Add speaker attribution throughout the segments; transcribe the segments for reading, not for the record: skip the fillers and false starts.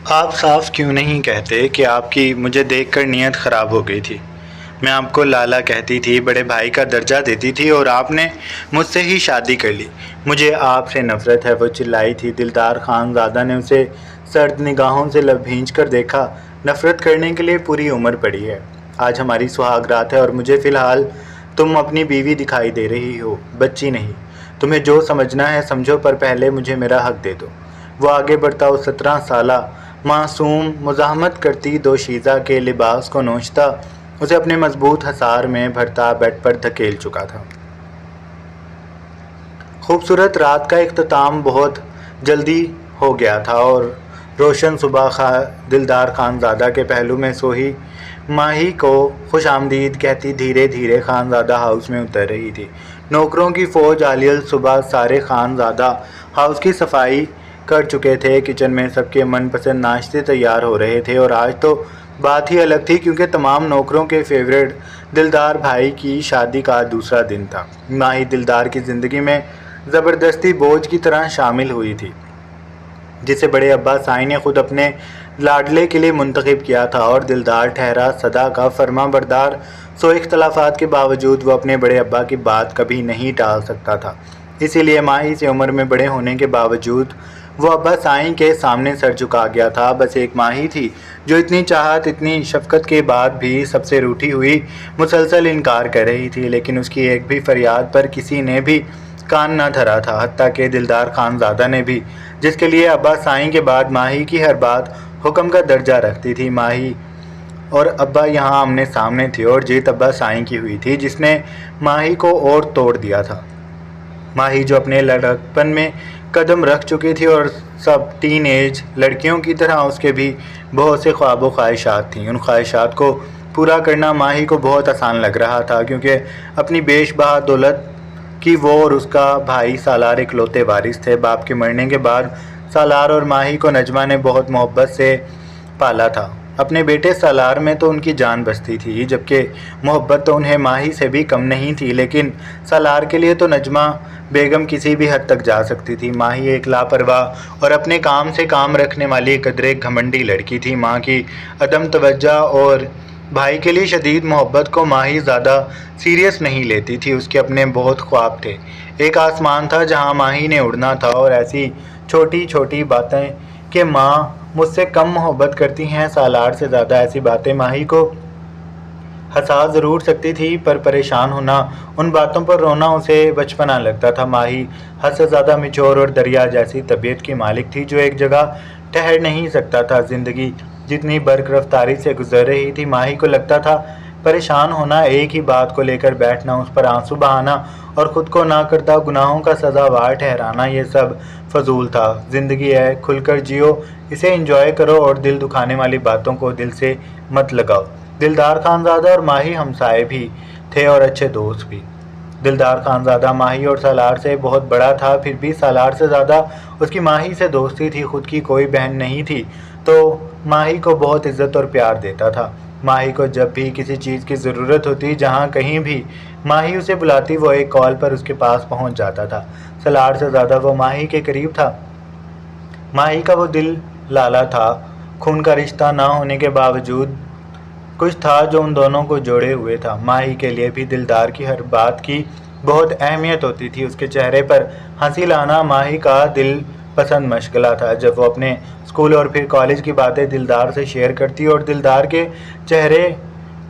Speaker 1: आप साफ क्यों नहीं कहते कि आपकी मुझे देखकर नीयत ख़राब हो गई थी। मैं आपको लाला कहती थी, बड़े भाई का दर्जा देती थी और आपने मुझसे ही शादी कर ली। मुझे आपसे नफ़रत है, वो चिल्लाई थी। दिलदार खानज़ादा ने उसे सर्द निगाहों से भींच कर देखा। नफ़रत करने के लिए पूरी उम्र पड़ी है। आज हमारी सुहाग रात है और मुझे फ़िलहाल तुम अपनी बीवी दिखाई दे रही हो, बच्ची नहीं। तुम्हें जो समझना है समझो, पर पहले मुझे मेरा हक दे दो। वो आगे बढ़ता उस 17 साला मासूम मुज़ाहमत करती दोशीज़ा के लिबास को नोचता, उसे अपने मजबूत हसार में भरता बेड पर धकेल चुका था। खूबसूरत रात का इख्तिताम बहुत जल्दी हो गया था और रोशन सुबह दिलदार खानज़ादा के पहलू में सोही माही को खुशामदीद कहती धीरे धीरे खानज़ादा हाउस में उतर रही थी। नौकरों की फ़ौज आलियल सुबह सारे खानज़ादा हाउस की सफाई कर चुके थे। किचन में सबके मनपसंद नाश्ते तैयार हो रहे थे और आज तो बात ही अलग थी, क्योंकि तमाम नौकरों के फेवरेट दिलदार भाई की शादी का दूसरा दिन था। माही दिलदार की ज़िंदगी में ज़बरदस्ती बोझ की तरह शामिल हुई थी, जिसे बड़े अब्बा साईं ने खुद अपने लाडले के लिए मुंतखब किया था और दिलदार ठहरा सदा का फर्मा बरदार। सो इख्तलाफात के बावजूद वो अपने बड़े अब्बा की बात कभी नहीं टाल सकता था। इसीलिए माही से उम्र में बड़े होने के बावजूद वो अब्बा साईं के सामने सर झुका गया था। बस एक माही थी जो इतनी चाहत, इतनी शफकत के बाद भी सबसे रूठी हुई मुसलसल इनकार कर रही थी, लेकिन उसकी एक भी फरियाद पर किसी ने भी कान न धरा था, हत्ता के दिलदार खानज़ादा ने भी, जिसके लिए अब्बा साईं के बाद माही की हर बात हुक्म का दर्जा रखती थी। माही और अब्बा यहाँ आमने सामने थे और जीत अब्बा साईं की हुई थी, जिसने माही को और तोड़ दिया था। माही जो अपने लड़कपन में कदम रख चुकी थी और सब टीन एज लड़कियों की तरह उसके भी बहुत से ख्वाब व ख्वाहिशात थीं। उन ख्वाहिशात को पूरा करना माही को बहुत आसान लग रहा था, क्योंकि अपनी बेशबहा दौलत कि वो और उसका भाई सालार इकलौते वारिस थे। बाप के मरने के बाद सालार और माही को नजमा ने बहुत मोहब्बत से पाला था। अपने बेटे सालार में तो उनकी जान बसती थी, जबकि मोहब्बत तो उन्हें माही से भी कम नहीं थी, लेकिन सालार के लिए तो नजमा बेगम किसी भी हद तक जा सकती थी। माही एक लापरवाह और अपने काम से काम रखने वाली कदरे घमंडी लड़की थी। माँ की अदम तवज्जो और भाई के लिए शदीद मोहब्बत को माही ज़्यादा सीरियस नहीं लेती थी। उसके अपने बहुत ख्वाब थे। एक आसमान था जहाँ माही ने उड़ना था, और ऐसी छोटी छोटी बातें कि माँ मुझसे कम मोहब्बत करती हैं सालार से ज़्यादा, ऐसी बातें माही को हंसा ज़रूर सकती थी, पर परेशान होना, उन बातों पर रोना उसे बचपना लगता था। माही हद से ज़्यादा मिचोर और दरिया जैसी तबीयत की मालिक थी, जो एक जगह ठहर नहीं सकता था। ज़िंदगी जितनी बर्क रफ्तारी से गुजर रही थी, माही को लगता था परेशान होना, एक ही बात को लेकर बैठना, उस पर आंसू बहाना और ख़ुद को ना करता गुनाहों का सज़ावार ठहराना, ये सब फजूल था। ज़िंदगी है, खुलकर जियो, इसे एंजॉय करो और दिल दुखाने वाली बातों को दिल से मत लगाओ। दिलदार खानज़ादा और माही हमसाए भी थे और अच्छे दोस्त भी। दिलदार खानज़ादा माही और सालार से बहुत बड़ा था, फिर भी सालार से ज़्यादा उसकी माही से दोस्ती थी। खुद की कोई बहन नहीं थी तो माही को बहुत इज़्ज़त और प्यार देता था। माही को जब भी किसी चीज़ की ज़रूरत होती, जहाँ कहीं भी माही उसे बुलाती, वो एक कॉल पर उसके पास पहुँच जाता था। सालार से ज़्यादा वो माही के करीब था। माही का वो दिल लाला था। खून का रिश्ता ना होने के बावजूद कुछ था जो उन दोनों को जोड़े हुए था। माही के लिए भी दिलदार की हर बात की बहुत अहमियत होती थी। उसके चेहरे पर हंसी लाना माही का दिल पसंद मशगला था। जब वो अपने स्कूल और फिर कॉलेज की बातें दिलदार से शेयर करती और दिलदार के चेहरे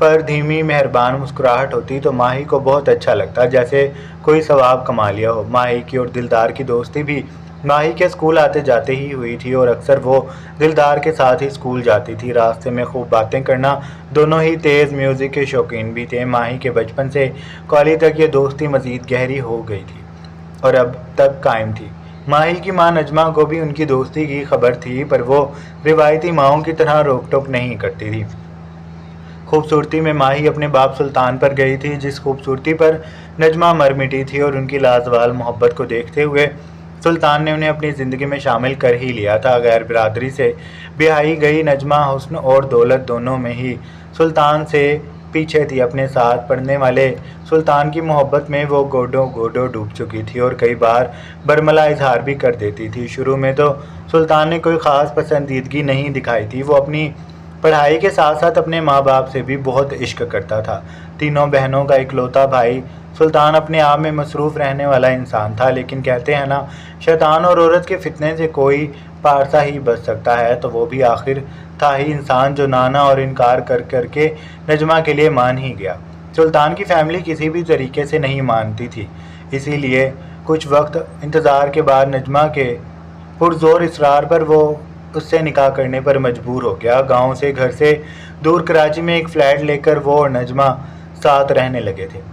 Speaker 1: पर धीमी मेहरबान मुस्कुराहट होती, तो माही को बहुत अच्छा लगता, जैसे कोई सवाब कमा लिया हो। माही की और दिलदार की दोस्ती भी माही के स्कूल आते जाते ही हुई थी और अक्सर वो दिलदार के साथ ही स्कूल जाती थी। रास्ते में खूब बातें करना, दोनों ही तेज़ म्यूज़िक के शौकीन भी थे। माही के बचपन से कॉलेज तक ये दोस्ती मज़ीद गहरी हो गई थी और अब तक कायम थी। माही की माँ नजमा को भी उनकी दोस्ती की खबर थी, पर वो रिवायती माओं की तरह रोक टोक नहीं करती थी। खूबसूरती में माही अपने बाप सुल्तान पर गई थी, जिस खूबसूरती पर नजमा मर मिटी थी, और उनकी लाजवाल मोहब्बत को देखते हुए सुल्तान ने उन्हें अपनी ज़िंदगी में शामिल कर ही लिया था। गैर बिरादरी से ब्याही गई नजमा हुस्न और दौलत दोनों में ही सुल्तान से पीछे थी। अपने साथ पढ़ने वाले सुल्तान की मोहब्बत में वो गोडों गोडों डूब चुकी थी और कई बार बरमला इजहार भी कर देती थी। शुरू में तो सुल्तान ने कोई ख़ास पसंदीदगी नहीं दिखाई थी। वो अपनी पढ़ाई के साथ साथ अपने माँ बाप से भी बहुत इश्क करता था। तीनों बहनों का इकलौता भाई सुल्तान अपने आप में मसरूफ़ रहने वाला इंसान था, लेकिन कहते हैं ना, शैतान और औरत के फितने से कोई पारसा ही बच सकता है। तो वो भी आखिर था ही इंसान, जो नाना और इनकार कर करके नजमा के लिए मान ही गया। सुल्तान की फैमिली किसी भी तरीके से नहीं मानती थी, इसीलिए कुछ वक्त इंतज़ार के बाद नजमा के पुरजोर इसरार पर वो उससे निकाह करने पर मजबूर हो गया। गांव से, घर से दूर कराची में एक फ़्लैट लेकर वो और नजमा साथ रहने लगे थे।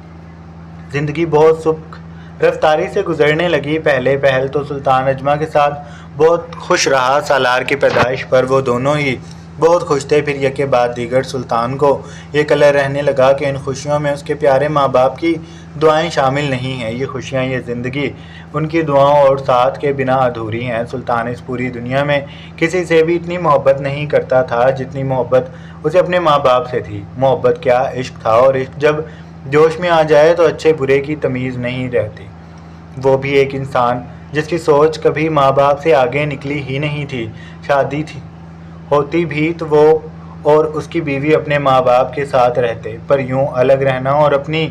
Speaker 1: ज़िंदगी बहुत सुख रफ्तारी से गुजरने लगी। पहले पहल तो सुल्तान नजमा के साथ बहुत खुश रहा। सालार की पैदाइश पर वो दोनों ही बहुत खुश थे। फिर यके बाद दीगर सुल्तान को ये कलर रहने लगा कि इन खुशियों में उसके प्यारे माँ बाप की दुआएं शामिल नहीं हैं। ये खुशियाँ, ये ज़िंदगी उनकी दुआओं और साथ के बिना अधूरी हैं। सुल्तान इस पूरी दुनिया में किसी से भी इतनी मोहब्बत नहीं करता था जितनी मोहब्बत उसे अपने माँ बाप से थी। मोहब्बत क्या, इश्क था, और इश्क जब जोश में आ जाए तो अच्छे बुरे की तमीज़ नहीं रहती। वो भी एक इंसान जिसकी सोच कभी माँ बाप से आगे निकली ही नहीं थी। शादी थी होती भी तो वो और उसकी बीवी अपने माँ बाप के साथ रहते, पर यूं अलग रहना और अपनी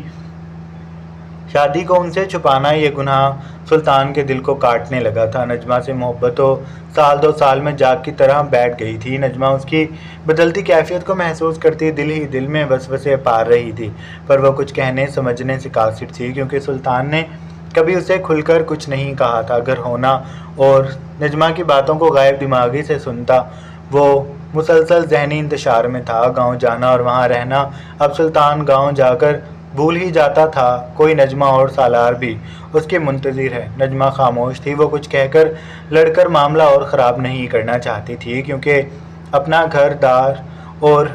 Speaker 1: शादी को उनसे छुपाना, ये गुनाह सुल्तान के दिल को काटने लगा था। नजमा से मोहब्बत तो साल दो साल में जाग की तरह बैठ गई थी। नजमा उसकी बदलती कैफियत को महसूस करती दिल ही दिल में वसवसे पार रही थी, पर वह कुछ कहने समझने से कासिर थी, क्योंकि सुल्तान ने कभी उसे खुलकर कुछ नहीं कहा था। घर होना और नजमा की बातों को गायब दिमागी से सुनता वो मुसलसल जहनी इंतशार में था। गांव जाना और वहां रहना अब सुल्तान गांव जाकर भूल ही जाता था। कोई नजमा और सालार भी उसके मुंतज़िर है। नजमा खामोश थी। वो कुछ कहकर लड़कर मामला और ख़राब नहीं करना चाहती थी, क्योंकि अपना घर दार और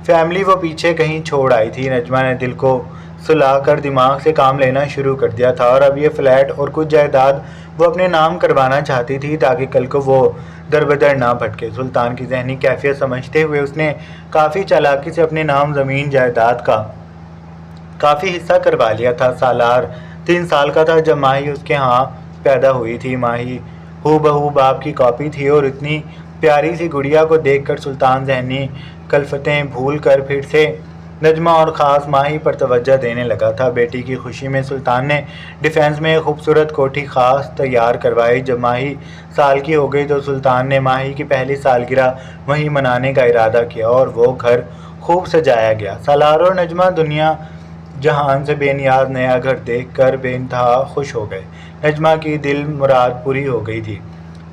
Speaker 1: फैमिली वो पीछे कहीं छोड़ आई थी। नजमा ने दिल को सुलाकर दिमाग से काम लेना शुरू कर दिया था, और अब ये फ्लैट और कुछ जायदाद वो अपने नाम करवाना चाहती थी, ताकि कल को वो दरबदर ना भटके। सुल्तान की जहनी कैफियत समझते हुए उसने काफ़ी चालाकी से अपने नाम ज़मीन जायदाद का काफ़ी हिस्सा करवा लिया था। सालार 3 साल का था जब माही उसके यहाँ पैदा हुई थी। माही हूबहू बाप की कॉपी थी, और इतनी प्यारी सी गुड़िया को देखकर सुल्तान जहनी कल्फतें भूल कर फिर से नजमा और ख़ास माही पर तवज्जो देने लगा था। बेटी की खुशी में सुल्तान ने डिफेंस में एक खूबसूरत कोठी ख़ास तैयार करवाई। जब माही साल की हो गई तो सुल्तान ने माही की पहली सालगिरह वहीं मनाने का इरादा किया, और वो घर खूब सजाया गया। सालार और नजमा दुनिया जहान से बेनियाज नया घर देखकर बेइंतहा खुश हो गए। नजमा की दिल मुराद पूरी हो गई थी।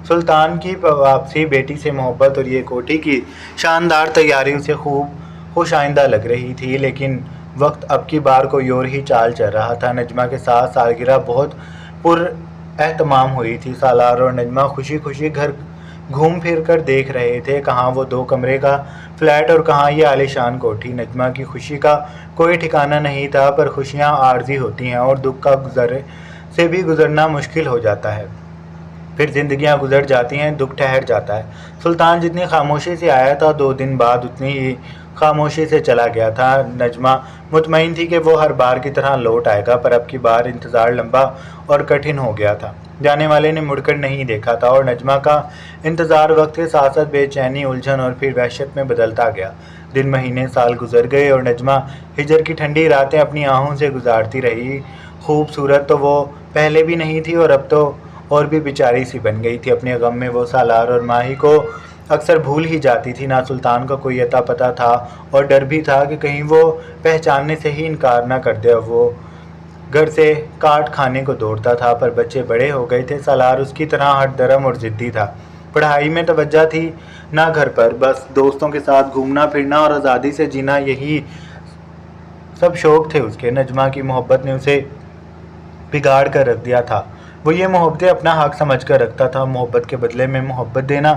Speaker 1: सुल्तान की वापसी, बेटी से मोहब्बत और ये कोठी की शानदार तैयारी उसे खूब खुश आइंदा लग रही थी, लेकिन वक्त अब की बार कोई और ही चाल चल रहा था। नजमा के साथ सालगिरह बहुत पुरएहतमाम हुई थी। सालार और नजमा खुशी खुशी घर घूम फिर कर देख रहे थे, कहाँ वो 2 कमरे का फ्लैट और कहाँ ये आलीशान कोठी। नजमा की खुशी का कोई ठिकाना नहीं था, पर खुशियाँ आर्जी होती हैं और दुख का गुजर से भी गुजरना मुश्किल हो जाता है। फिर जिंदगियां गुजर जाती हैं, दुख ठहर जाता है। सुल्तान जितनी खामोशी से आया था, 2 दिन बाद उतनी ही खामोशी से चला गया था। नजमा मुतमईन थी कि वो हर बार की तरह लौट आएगा, पर अब की बार इंतज़ार लंबा और कठिन हो गया था। जाने वाले ने मुड़कर नहीं देखा था, और नजमा का इंतज़ार वक्त के साथ साथ बेचैनी, उलझन और फिर वहशत में बदलता गया। दिन, महीने, साल गुजर गए, और नजमा हिजर की ठंडी रातें अपनी आहों से गुजारती रही। खूबसूरत तो वो पहले भी नहीं थी, और अब तो और भी बेचारी सी बन गई थी। अपने गम में वो सालार और माही को अक्सर भूल ही जाती थी। ना सुल्तान का कोई अता पता था, और डर भी था कि कहीं वो पहचानने से ही इनकार ना कर दे। वो घर से काट खाने को दौड़ता था, पर बच्चे बड़े हो गए थे। सालार उसकी तरह हठधर्म और ज़िद्दी था। पढ़ाई में तवज्जो थी ना घर पर, बस दोस्तों के साथ घूमना फिरना और आज़ादी से जीना, यही सब शौक़ थे उसके। नजमा की मोहब्बत ने उसे बिगाड़ कर रख दिया था। वो ये मोहब्बतें अपना हक समझ कर रखता था। मोहब्बत के बदले में मोहब्बत देना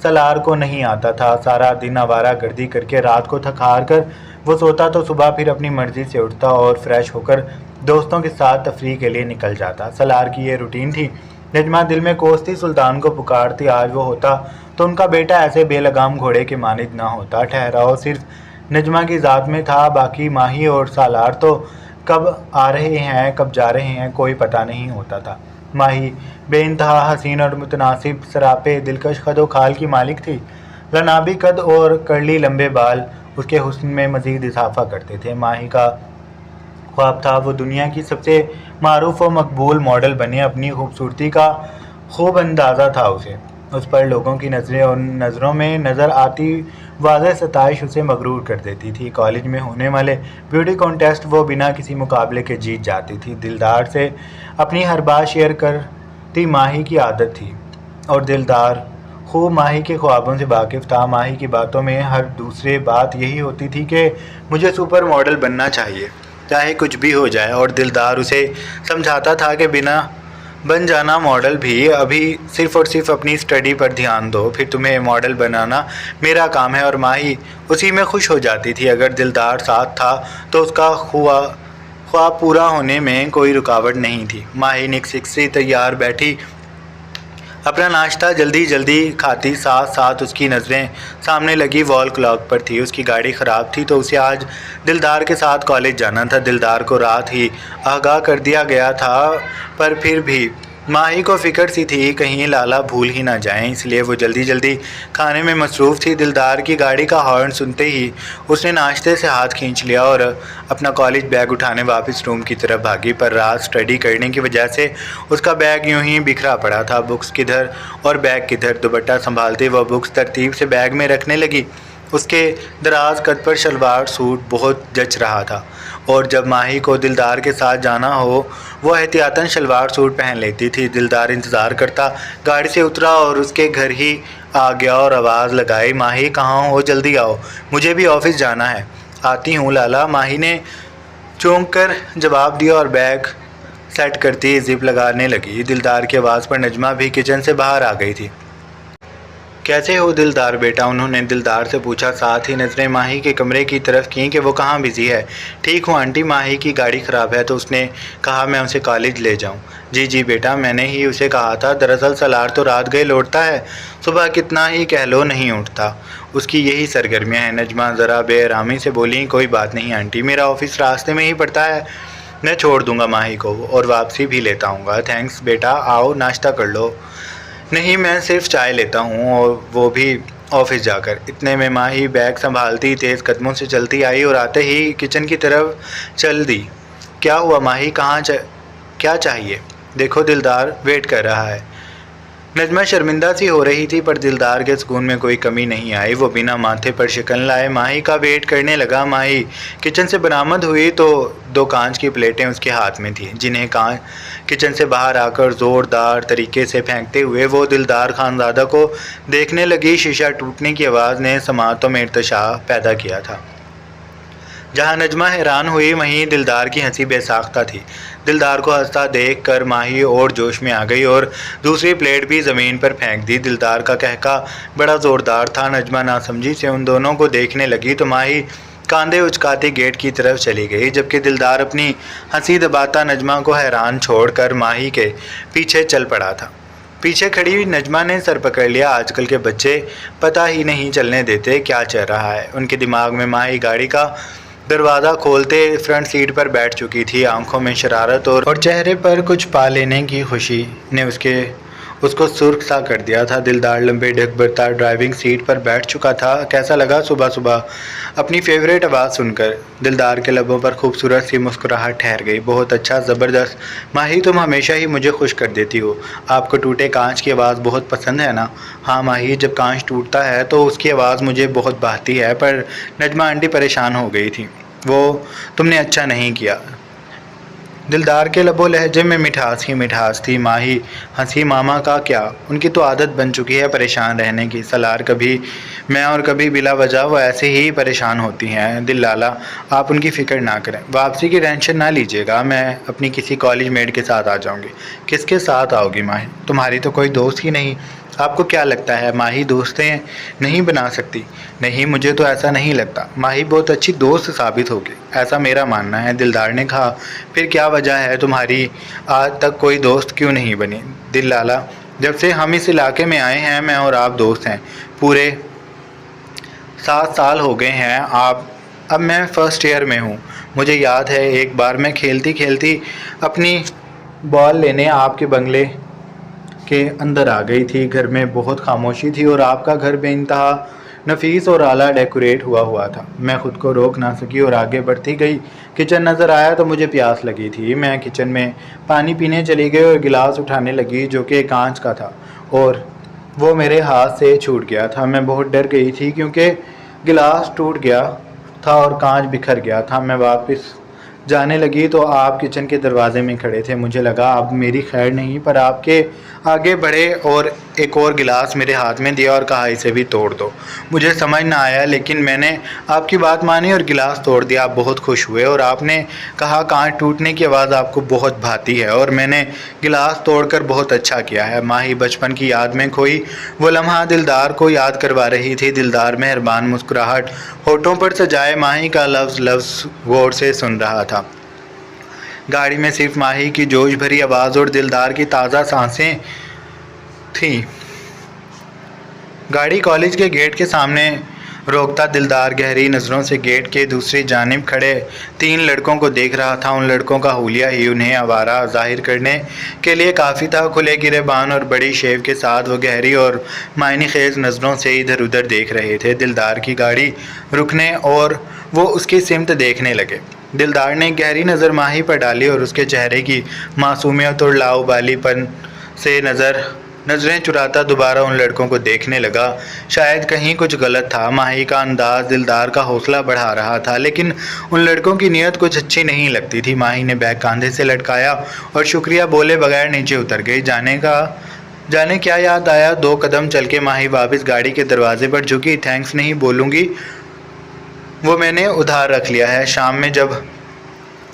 Speaker 1: सालार को नहीं आता था। सारा दिन आवारा गर्दी करके रात को थक हार कर वो सोता, तो सुबह फिर अपनी मर्ज़ी से उठता और फ्रेश होकर दोस्तों के साथ तफरीह के लिए निकल जाता। सालार की ये रूटीन थी। नजमा दिल में कोसती, सुल्तान को पुकारती। आज वो होता तो उनका बेटा ऐसे बेलगाम घोड़े के मानिद ना होता। ठहराव सिर्फ नजमा की ज़ात में था। बाकी माही और सालार तो कब आ रहे हैं कब जा रहे हैं कोई पता नहीं होता था। माही बेइंतहा हसीन और मुतनासिब सरापे दिलकश कद व खाल की मालिक थी। लनाबी कद और करली लंबे बाल उसके हुस्न में मज़ीद इजाफा करते थे। माही का ख्वाब था वो दुनिया की सबसे मारूफ और मकबूल मॉडल बने। अपनी खूबसूरती का खूब अंदाज़ा था उसे। उस पर लोगों की नज़रें और नज़रों में नज़र आती वाज़ेह सताइश उसे मगरूर कर देती थी। कॉलेज में होने वाले ब्यूटी कॉन्टेस्ट वो बिना किसी मुकाबले के जीत जाती थी। दिलदार से अपनी हर बात शेयर करती माही की आदत थी और दिलदार खूब माही के ख्वाबों से वाकिफ़ था। माही की बातों में हर दूसरे बात यही होती थी कि मुझे सुपर मॉडल बनना चाहिए, चाहे कुछ भी हो जाए। और दिलदार उसे समझाता था कि बिना बन जाना मॉडल भी, अभी सिर्फ़ और सिर्फ अपनी स्टडी पर ध्यान दो, फिर तुम्हें मॉडल बनाना मेरा काम है। और माही उसी में खुश हो जाती थी। अगर दिलदार साथ था तो उसका ख्वाब पूरा होने में कोई रुकावट नहीं थी। माही निक से तैयार बैठी अपना नाश्ता जल्दी जल्दी खाती, साथ साथ उसकी नज़रें सामने लगी वॉल क्लॉक पर थी। उसकी गाड़ी ख़राब थी तो उसे आज दिलदार के साथ कॉलेज जाना था। दिलदार को रात ही आगाह कर दिया गया था, पर फिर भी माही को फ़िक्र सी थी कहीं लाला भूल ही ना जाएं, इसलिए वो जल्दी जल्दी खाने में मसरूफ़ थी। दिलदार की गाड़ी का हॉर्न सुनते ही उसने नाश्ते से हाथ खींच लिया और अपना कॉलेज बैग उठाने वापस रूम की तरफ भागी। पर रात स्टडी करने की वजह से उसका बैग यूं ही बिखरा पड़ा था। बुक्स किधर और बैग किधर, दुपट्टा संभालते वह बुक्स तरतीब से बैग में रखने लगी। उसके दराज कद पर शलवार सूट बहुत जच रहा था और जब माही को दिलदार के साथ जाना हो वो एहतियातन शलवार सूट पहन लेती थी। दिलदार इंतज़ार करता गाड़ी से उतरा और उसके घर ही आ गया और आवाज़ लगाई, माही कहाँ हो, जल्दी आओ, मुझे भी ऑफिस जाना है। आती हूँ लाला, माही ने चौंक कर जवाब दिया और बैग सेट करती जिप लगाने लगी। दिलदार की आवाज़ पर नजमा भी किचन से बाहर आ गई थी। कैसे हो दिलदार बेटा, उन्होंने दिलदार से पूछा, साथ ही नज़रें माही के कमरे की तरफ की कि वो कहाँ बिज़ी है। ठीक हूँ आंटी, माही की गाड़ी ख़राब है तो उसने कहा मैं उसे कॉलेज ले जाऊँ। जी जी बेटा, मैंने ही उसे कहा था। दरअसल सलार तो रात गए लौटता है, सुबह कितना ही कह लो नहीं उठता, उसकी यही सरगर्मियाँ हैं। नजमा ज़रा बेआरामी से बोली, कोई बात नहीं आंटी, मेरा ऑफिस रास्ते में ही पड़ता है, मैं छोड़ दूँगा माही को और वापसी भी लेता आऊँगा। थैंक्स बेटा, आओ नाश्ता कर लो। नहीं, मैं सिर्फ चाय लेता हूँ और वो भी ऑफिस जाकर। इतने में माही बैग संभालती तेज़ कदमों से चलती आई और आते ही किचन की तरफ चल दी। क्या हुआ माही, क्या चाहिए? देखो दिलदार वेट कर रहा है। नजमा शर्मिंदा सी हो रही थी पर दिलदार के सुकून में कोई कमी नहीं आई। वो बिना माथे पर शिकन लाए माही का वेट करने लगा। माही किचन से बरामद हुई तो 2 कांच की प्लेटें उसके हाथ में थी, जिन्हें किचन से बाहर आकर ज़ोरदार तरीके से फेंकते हुए वो दिलदार खानज़ादा को देखने लगी। शीशा टूटने की आवाज़ ने समातों में इर्तिशा पैदा किया था। जहाँ नजमा हैरान हुई वहीं दिलदार की हंसी बेसाख्ता थी। दिलदार को हंसता देख कर माही और जोश में आ गई और दूसरी प्लेट भी ज़मीन पर फेंक दी। दिलदार का कहका बड़ा ज़ोरदार था। नजमा नासमझी से उन दोनों को देखने लगी तो माही कांधे उचकाती गेट की तरफ चली गई, जबकि दिलदार अपनी हंसी दबाता नजमा को हैरान छोड़कर माही के पीछे चल पड़ा था। पीछे खड़ी हुई नजमा ने सर पकड़ लिया। आजकल के बच्चे पता ही नहीं चलने देते क्या चल रहा है। उनके दिमाग में माही गाड़ी का दरवाज़ा खोलते फ्रंट सीट पर बैठ चुकी थी। आंखों में शरारत और चेहरे पर कुछ पा लेने की खुशी ने उसको सुर्ख सा कर दिया था। दिलदार लंबे ढक बरता ड्राइविंग सीट पर बैठ चुका था। कैसा लगा सुबह सुबह अपनी फेवरेट आवाज़ सुनकर? दिलदार के लबों पर खूबसूरत सी मुस्कुराहट ठहर गई। बहुत अच्छा, ज़बरदस्त माही, तुम हमेशा ही मुझे खुश कर देती हो। आपको टूटे कांच की आवाज़ बहुत पसंद है ना? हाँ माही, जब कांच टूटता है तो उसकी आवाज़ मुझे बहुत भाती है। पर नजमा आंटी परेशान हो गई थी। वो तुमने अच्छा नहीं किया। दिलदार के लबो लहजे में मिठास ही मिठास थी। माही हंसी, मामा का क्या, उनकी तो आदत बन चुकी है परेशान रहने की। सलार कभी मैं और कभी बिला वजह वो ऐसे ही परेशान होती हैं। दिल लाला, आप उनकी फ़िक्र ना करें, वापसी की टेंशन ना लीजिएगा, मैं अपनी किसी कॉलेज मेट के साथ आ जाऊंगी। किसके साथ आओगी माही? तुम्हारी तो कोई दोस्त ही नहीं। आपको क्या लगता है माही दोस्तें नहीं बना सकती? नहीं, मुझे तो ऐसा नहीं लगता। माही बहुत अच्छी दोस्त साबित होगी, ऐसा मेरा मानना है। दिलदार ने कहा, फिर क्या वजह है तुम्हारी आज तक कोई दोस्त क्यों नहीं बनी? दिल लाला, जब से हम इस इलाके में आए हैं मैं और आप दोस्त हैं। पूरे 7 साल हो गए हैं। आप अब मैं फ़र्स्ट ईयर में हूँ। मुझे याद है एक बार मैं खेलती खेलती अपनी बॉल लेने आपके बंगले के अंदर आ गई थी। घर में बहुत खामोशी थी और आपका घर बेइंतहा नफीस और आला डेकोरेट हुआ था। मैं ख़ुद को रोक ना सकी और आगे बढ़ती गई। किचन नज़र आया तो मुझे प्यास लगी थी। मैं किचन में पानी पीने चली गई और गिलास उठाने लगी जो कि कांच का था और वो मेरे हाथ से छूट गया था। मैं बहुत डर गई थी क्योंकि गिलास टूट गया था और कांच बिखर गया था। मैं वापस जाने लगी तो आप किचन के दरवाजे में खड़े थे। मुझे लगा अब मेरी खैर नहीं, पर आपके आगे बढ़े और एक और गिलास मेरे हाथ में दिया और कहा इसे भी तोड़ दो। मुझे समझ ना आया लेकिन मैंने आपकी बात मानी और गिलास तोड़ दिया। आप बहुत खुश हुए और आपने कहा कांच टूटने की आवाज़ आपको बहुत भाती है और मैंने गिलास तोड़कर बहुत अच्छा किया है। माही बचपन की याद में खोई वो लम्हा दिलदार को याद करवा रही थी। दिलदार मेहरबान मुस्कुराहट होठों पर सजाए माही का लफ्ज़ लफ्ज़ गौर से सुन रहा था। गाड़ी में सिर्फ माही की जोश भरी आवाज़ और दिलदार की ताज़ा सांसें थीं। गाड़ी कॉलेज के गेट के सामने रोकता दिलदार गहरी नज़रों से गेट के दूसरी जानिब खड़े 3 लड़कों को देख रहा था। उन लड़कों का हुलिया ही उन्हें आवारा जाहिर करने के लिए काफ़ी था। खुले गिरेबान और बड़ी शेव के साथ वो गहरी और मायने खेज नज़रों से इधर उधर देख रहे थे। दिलदार की गाड़ी रुकने और वो उसकी सिमत देखने लगे। दिलदार ने गहरी नज़र माही पर डाली और उसके चेहरे की मासूमियत और लाउबालीपन से नज़रें चुराता दोबारा उन लड़कों को देखने लगा। शायद कहीं कुछ गलत था। माही का अंदाज दिलदार का हौसला बढ़ा रहा था लेकिन उन लड़कों की नीयत कुछ अच्छी नहीं लगती थी। माही ने बैग कंधे से लटकाया और शुक्रिया बोले बगैर नीचे उतर गई। जाने क्या याद आया। 2 कदम चल के माही वापस गाड़ी के दरवाजे पर झुकी। थैंक्स नहीं बोलूँगी, वो मैंने उधार रख लिया है। शाम में जब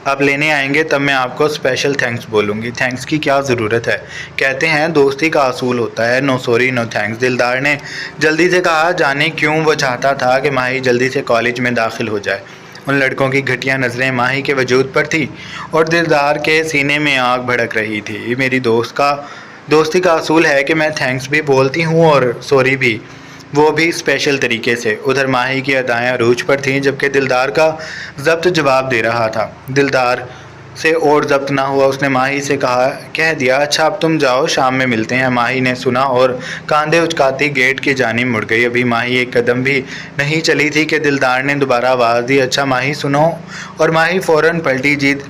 Speaker 1: आप लेने आएंगे तब मैं आपको स्पेशल थैंक्स बोलूँगी। थैंक्स की क्या ज़रूरत है, कहते हैं दोस्ती का असूल होता है। नो सॉरी नो थैंक्स, दिलदार ने जल्दी से कहा। जाने क्यों वो चाहता था कि माही जल्दी से कॉलेज में दाखिल हो जाए। उन लड़कों की घटिया नज़रें माही के वजूद पर थी और दिलदार के सीने में आग भड़क रही थी। मेरी दोस्ती का असूल है कि मैं थैंक्स भी बोलती हूँ और सॉरी भी, वो भी स्पेशल तरीके से। उधर माही की अदाएँ अरूज पर थीं जबकि दिलदार का ज़ब्त जवाब दे रहा था। दिलदार से और ज़ब्त ना हुआ। उसने माही से कह दिया अच्छा अब तुम जाओ, शाम में मिलते हैं। माही ने सुना और कांधे उचकाती गेट की जानिब मुड़ गई। अभी माही एक कदम भी नहीं चली थी कि दिलदार ने दोबारा आवाज़ दी अच्छा माही सुनो, और माही फ़ौरन पलटी। जीत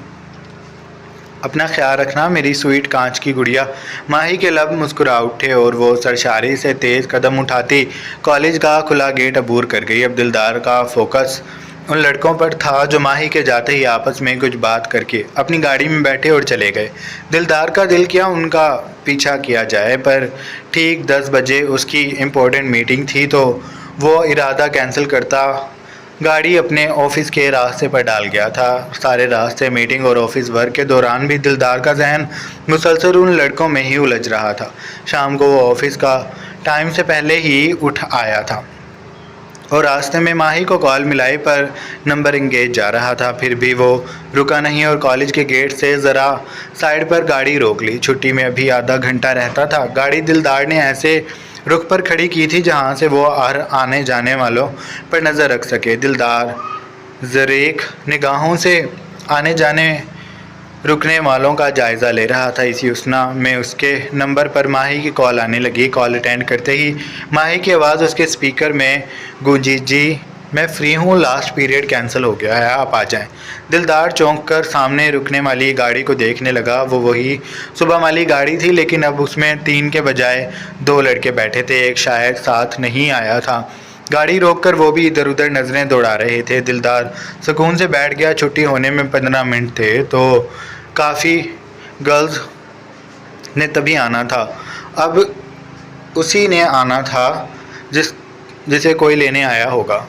Speaker 1: अपना ख्याल रखना मेरी स्वीट कांच की गुड़िया। माही के लब मुस्कुरा उठे और वो सरशारी से तेज़ कदम उठाती कॉलेज का खुला गेट अबूर कर गई। अब दिलदार का फोकस उन लड़कों पर था जो माही के जाते ही आपस में कुछ बात करके अपनी गाड़ी में बैठे और चले गए। दिलदार का दिल किया उनका पीछा किया जाए, पर ठीक 10 बजे उसकी इम्पोर्टेंट मीटिंग थी तो वो इरादा कैंसिल करता गाड़ी अपने ऑफिस के रास्ते पर डाल गया था। सारे रास्ते मीटिंग और ऑफिस वर्क के दौरान भी दिलदार का जहन मुसलसल उन लड़कों में ही उलझ रहा था। शाम को वो ऑफिस का टाइम से पहले ही उठ आया था और रास्ते में माही को कॉल मिलाई पर नंबर इंगेज जा रहा था। फिर भी वो रुका नहीं और कॉलेज के गेट से ज़रा साइड पर गाड़ी रोक ली। छुट्टी में अभी आधा घंटा रहता था। गाड़ी दिलदार ने ऐसे रुख पर खड़ी की थी जहां से वो आने जाने वालों पर नज़र रख सके। दिलदार ज़रीक निगाहों से आने जाने रुकने वालों का जायज़ा ले रहा था। इसी उसना में उसके नंबर पर माही की कॉल आने लगी। कॉल अटेंड करते ही माही की आवाज़ उसके स्पीकर में गूंजी जी मैं फ्री हूँ, लास्ट पीरियड कैंसिल हो गया है, आप आ जाएं। दिलदार चौंक कर सामने रुकने वाली गाड़ी को देखने लगा। वो वही सुबह वाली गाड़ी थी लेकिन अब उसमें 3 के बजाय 2 लड़के बैठे थे। एक शायद साथ नहीं आया था। गाड़ी रोककर वो भी इधर उधर नज़रें दौड़ा रहे थे। दिलदार सुकून से बैठ गया। छुट्टी होने में 15 मिनट थे तो काफ़ी गर्ल्स ने तभी आना था। अब उसी ने आना था जिसे कोई लेने आया होगा।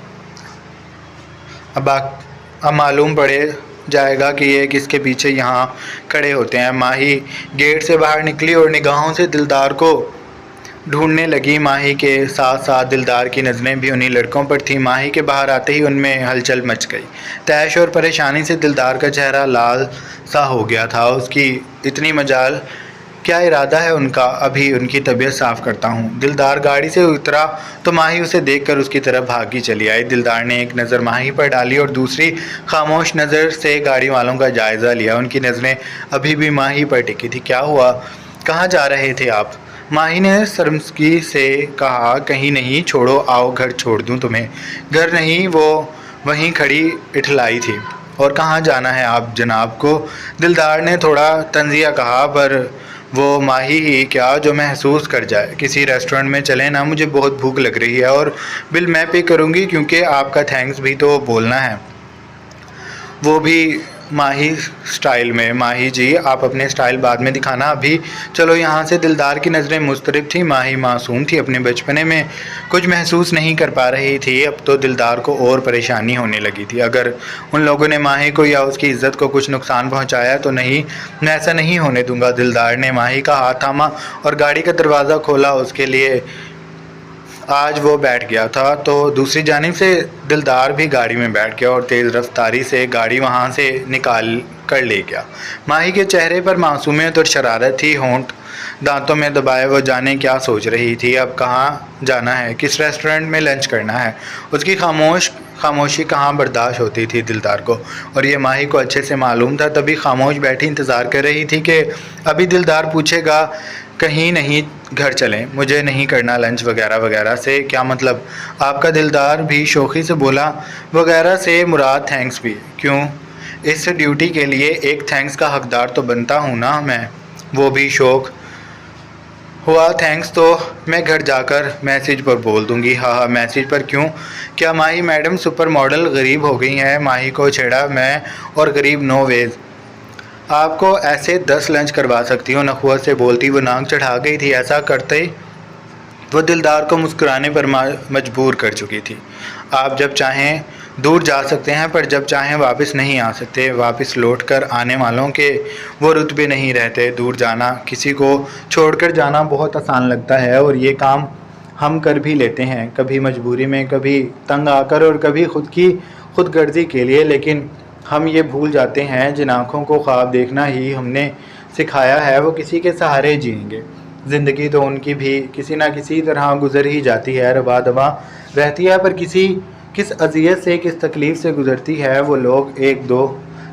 Speaker 1: अब मालूम पड़े जाएगा कि ये किसके पीछे यहाँ खड़े होते हैं। माही गेट से बाहर निकली और निगाहों से दिलदार को ढूंढने लगी। माही के साथ साथ दिलदार की नज़रें भी उन्हीं लड़कों पर थीं। माही के बाहर आते ही उनमें हलचल मच गई। तैश और परेशानी से दिलदार का चेहरा लाल सा हो गया था। उसकी इतनी मजाल क्या इरादा है उनका, अभी उनकी तबीयत साफ़ करता हूँ। दिलदार गाड़ी से उतरा तो माही उसे देखकर उसकी तरफ भागी चली आई। दिलदार ने एक नज़र माही पर डाली और दूसरी खामोश नज़र से गाड़ी वालों का जायज़ा लिया। उनकी नज़रें अभी भी माही पर टिकी थी। क्या हुआ, कहाँ जा रहे थे आप? माही ने शर्मिंदगी से कहा, कहीं नहीं, छोड़ो, आओ घर छोड़ दूँ तुम्हें। घर नहीं, वो वहीं खड़ी इठलाई थी। और कहाँ जाना है आप जनाब को? दिलदार ने थोड़ा तंज़िया कहा, पर वो माही ही क्या जो महसूस कर जाए। किसी रेस्टोरेंट में चलें ना, मुझे बहुत भूख लग रही है और बिल मैं पे करूँगी क्योंकि आपका थैंक्स भी तो बोलना है, वो भी माही स्टाइल में। माही जी, आप अपने स्टाइल बाद में दिखाना, अभी चलो यहाँ से। दिलदार की नज़रें मुस्तरिब थी। माही मासूम थी, अपने बचपने में कुछ महसूस नहीं कर पा रही थी। अब तो दिलदार को और परेशानी होने लगी थी। अगर उन लोगों ने माही को या उसकी इज्जत को कुछ नुकसान पहुँचाया तो नहीं, मैं ऐसा नहीं होने दूंगा। दिलदार ने माही का हाथ थामा और गाड़ी का दरवाज़ा खोला। उसके लिए आज वो बैठ गया था तो दूसरी जानिब से दिलदार भी गाड़ी में बैठ गया और तेज़ रफ्तारी से गाड़ी वहाँ से निकाल कर ले गया। माही के चेहरे पर मासूमियत और शरारत थी। होंठ दांतों में दबाए वो जाने क्या सोच रही थी। अब कहाँ जाना है, किस रेस्टोरेंट में लंच करना है? उसकी खामोशी कहाँ बर्दाश्त होती थी दिलदार को, और ये माही को अच्छे से मालूम था। तभी खामोश बैठी इंतज़ार कर रही थी कि अभी दिलदार पूछेगा। कहीं नहीं, घर चलें, मुझे नहीं करना लंच वगैरह वगैरह से क्या मतलब आपका? दिलदार भी शोखी से बोला। वगैरह से मुराद थैंक्स भी। क्यों? इस ड्यूटी के लिए एक थैंक्स का हकदार तो बनता हूँ ना मैं, वो भी शौक हुआ। थैंक्स तो मैं घर जाकर मैसेज पर बोल दूंगी। हाँ, मैसेज पर क्यों? क्या माही मैडम सुपर मॉडल गरीब हो गई हैं? माही को छेड़ा मैं, और गरीब नो वेज, आपको ऐसे 10 लंच करवा सकती हूँ। नखुआ से बोलती वो नाक चढ़ा गई थी। ऐसा करते वो दिलदार को मुस्कुराने पर मजबूर कर चुकी थी। आप जब चाहें दूर जा सकते हैं, पर जब चाहें वापस नहीं आ सकते। वापस लौट कर आने वालों के वो रुतबे नहीं रहते। दूर जाना, किसी को छोड़कर जाना बहुत आसान लगता है, और ये काम हम कर भी लेते हैं, कभी मजबूरी में, कभी तंग आकर और कभी खुदगर्जी के लिए। लेकिन हम ये भूल जाते हैं जिन आँखों को ख्वाब देखना ही हमने सिखाया है, वो किसी के सहारे जिएंगे। ज़िंदगी तो उनकी भी किसी न किसी तरह गुजर ही जाती है, रवा दवा रहती है, पर किस अज़ियत से, किस तकलीफ़ से गुज़रती है। वो लोग एक दो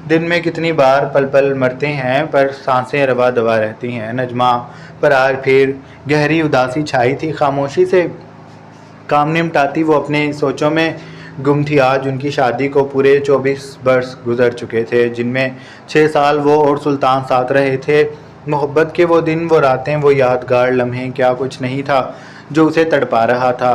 Speaker 1: दिन में कितनी बार पल पल मरते हैं, पर सांसें रवा दवा रहती हैं। नजमा पर आज फिर गहरी उदासी छाई थी। खामोशी से काम निपटाती वो अपने सोचों में गुम थी। आज उनकी शादी को पूरे 24 वर्ष गुजर चुके थे, जिनमें 6 साल वो और सुल्तान साथ रहे थे। मोहब्बत के वो दिन, वो रातें, वो यादगार लम्हे, क्या कुछ नहीं था जो उसे तड़पा रहा था।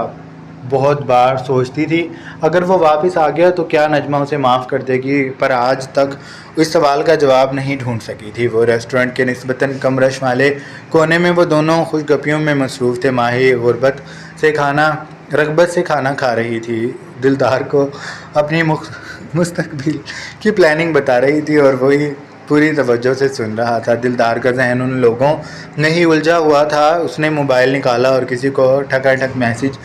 Speaker 1: बहुत बार सोचती थी अगर वो वापस आ गया तो क्या नजमा उसे माफ़ कर देगी, पर आज तक इस सवाल का जवाब नहीं ढूंढ सकी थी। वो रेस्टोरेंट के निस्बतन कम रश वाले कोने में वो दोनों खुशगपियों में मसरूफ़ थे। माही रग़बत से खाना खा रही थी, दिलदार को अपनी मुस्तकबिल की प्लानिंग बता रही थी, और वही पूरी तवज्जो से सुन रहा था। दिलदार का जहन उन लोगों नहीं उलझा हुआ था। उसने मोबाइल निकाला और किसी को ठकाठक मैसेज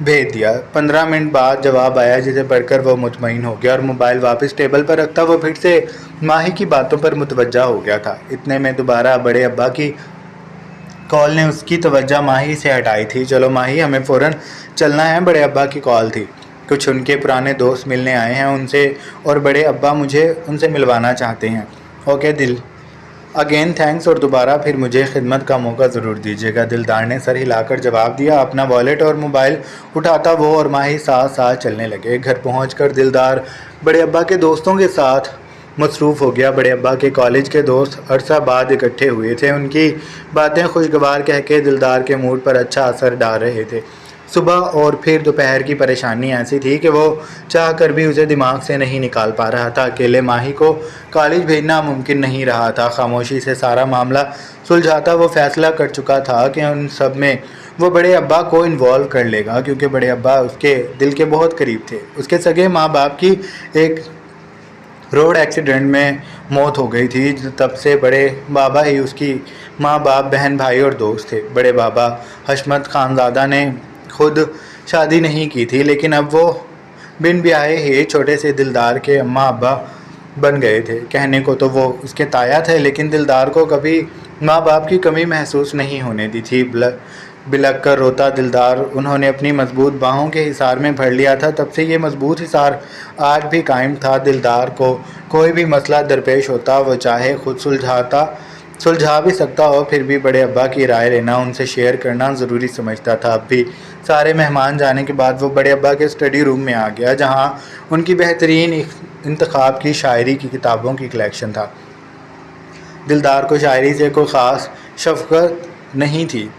Speaker 1: भेज दिया। 15 मिनट बाद जवाब आया, जिसे पढ़कर वो मुतमईन हो गया और मोबाइल वापस टेबल पर रखता वो फिर से माही की बातों पर मुतवज्जा हो गया था। इतने में दोबारा बड़े अब्बा की कॉल ने उसकी तवज्जो माही से हटाई थी। चलो माही, हमें फ़ौरन चलना है, बड़े अब्बा की कॉल थी। कुछ उनके पुराने दोस्त मिलने आए हैं उनसे, और बड़े अब्बा मुझे उनसे मिलवाना चाहते हैं। ओके दिल, अगेन थैंक्स, और दोबारा फिर मुझे खिदमत का मौका ज़रूर दीजिएगा। दिलदार ने सर हिलाकर जवाब दिया। अपना वॉलेट और मोबाइल उठाता वो और माही साथ साथ चलने लगे। घर पहुंचकर दिलदार बड़े अब्बा के दोस्तों के साथ मसरूफ़ हो गया। बड़े अब्बा के कॉलेज के दोस्त अरसा बाद इकट्ठे हुए थे। उनकी बातें खुशगवार कह के दिलदार के मूड पर अच्छा असर डाल रहे थे। सुबह और फिर दोपहर की परेशानी ऐसी थी कि वो चाह कर भी उसे दिमाग से नहीं निकाल पा रहा था। अकेले माही को कॉलेज भेजना मुमकिन नहीं रहा था। खामोशी से सारा मामला सुलझाता वो फैसला कर चुका था कि उन सब में वो बड़े अब्बा को इन्वॉल्व कर लेगा, क्योंकि बड़े अब्बा उसके दिल के बहुत करीब थे। उसके सगे माँ बाप की एक रोड एक्सीडेंट में मौत हो गई थी। तब से बड़े बाबा ही उसकी माँ बाप, बहन भाई और दोस्त थे। बड़े बाबा हशमत खानज़ादा ने खुद शादी नहीं की थी, लेकिन अब वो बिन ब्याहे ही छोटे से दिलदार के अम्मा अब्बा बन गए थे। कहने को तो वो उसके ताया थे, लेकिन दिलदार को कभी माँ बाप की कमी महसूस नहीं होने दी थी। बिलख कर रोता दिलदार उन्होंने अपनी मजबूत बाहों के हिसार में भर लिया था। तब से ये मजबूत हिसार आज भी कायम था। दिलदार को कोई भी मसला दरपेश होता, वो चाहे खुद सुलझा भी सकता हो, फिर भी बड़े अब्बा की राय लेना, उनसे शेयर करना ज़रूरी समझता था। अब भी सारे मेहमान जाने के बाद वो बड़े अब्बा के स्टडी रूम में आ गया, जहाँ उनकी बेहतरीन इंतखाब की शायरी की किताबों की कलेक्शन था। दिलदार को शायरी से कोई ख़ास शफ़क़त नहीं थी,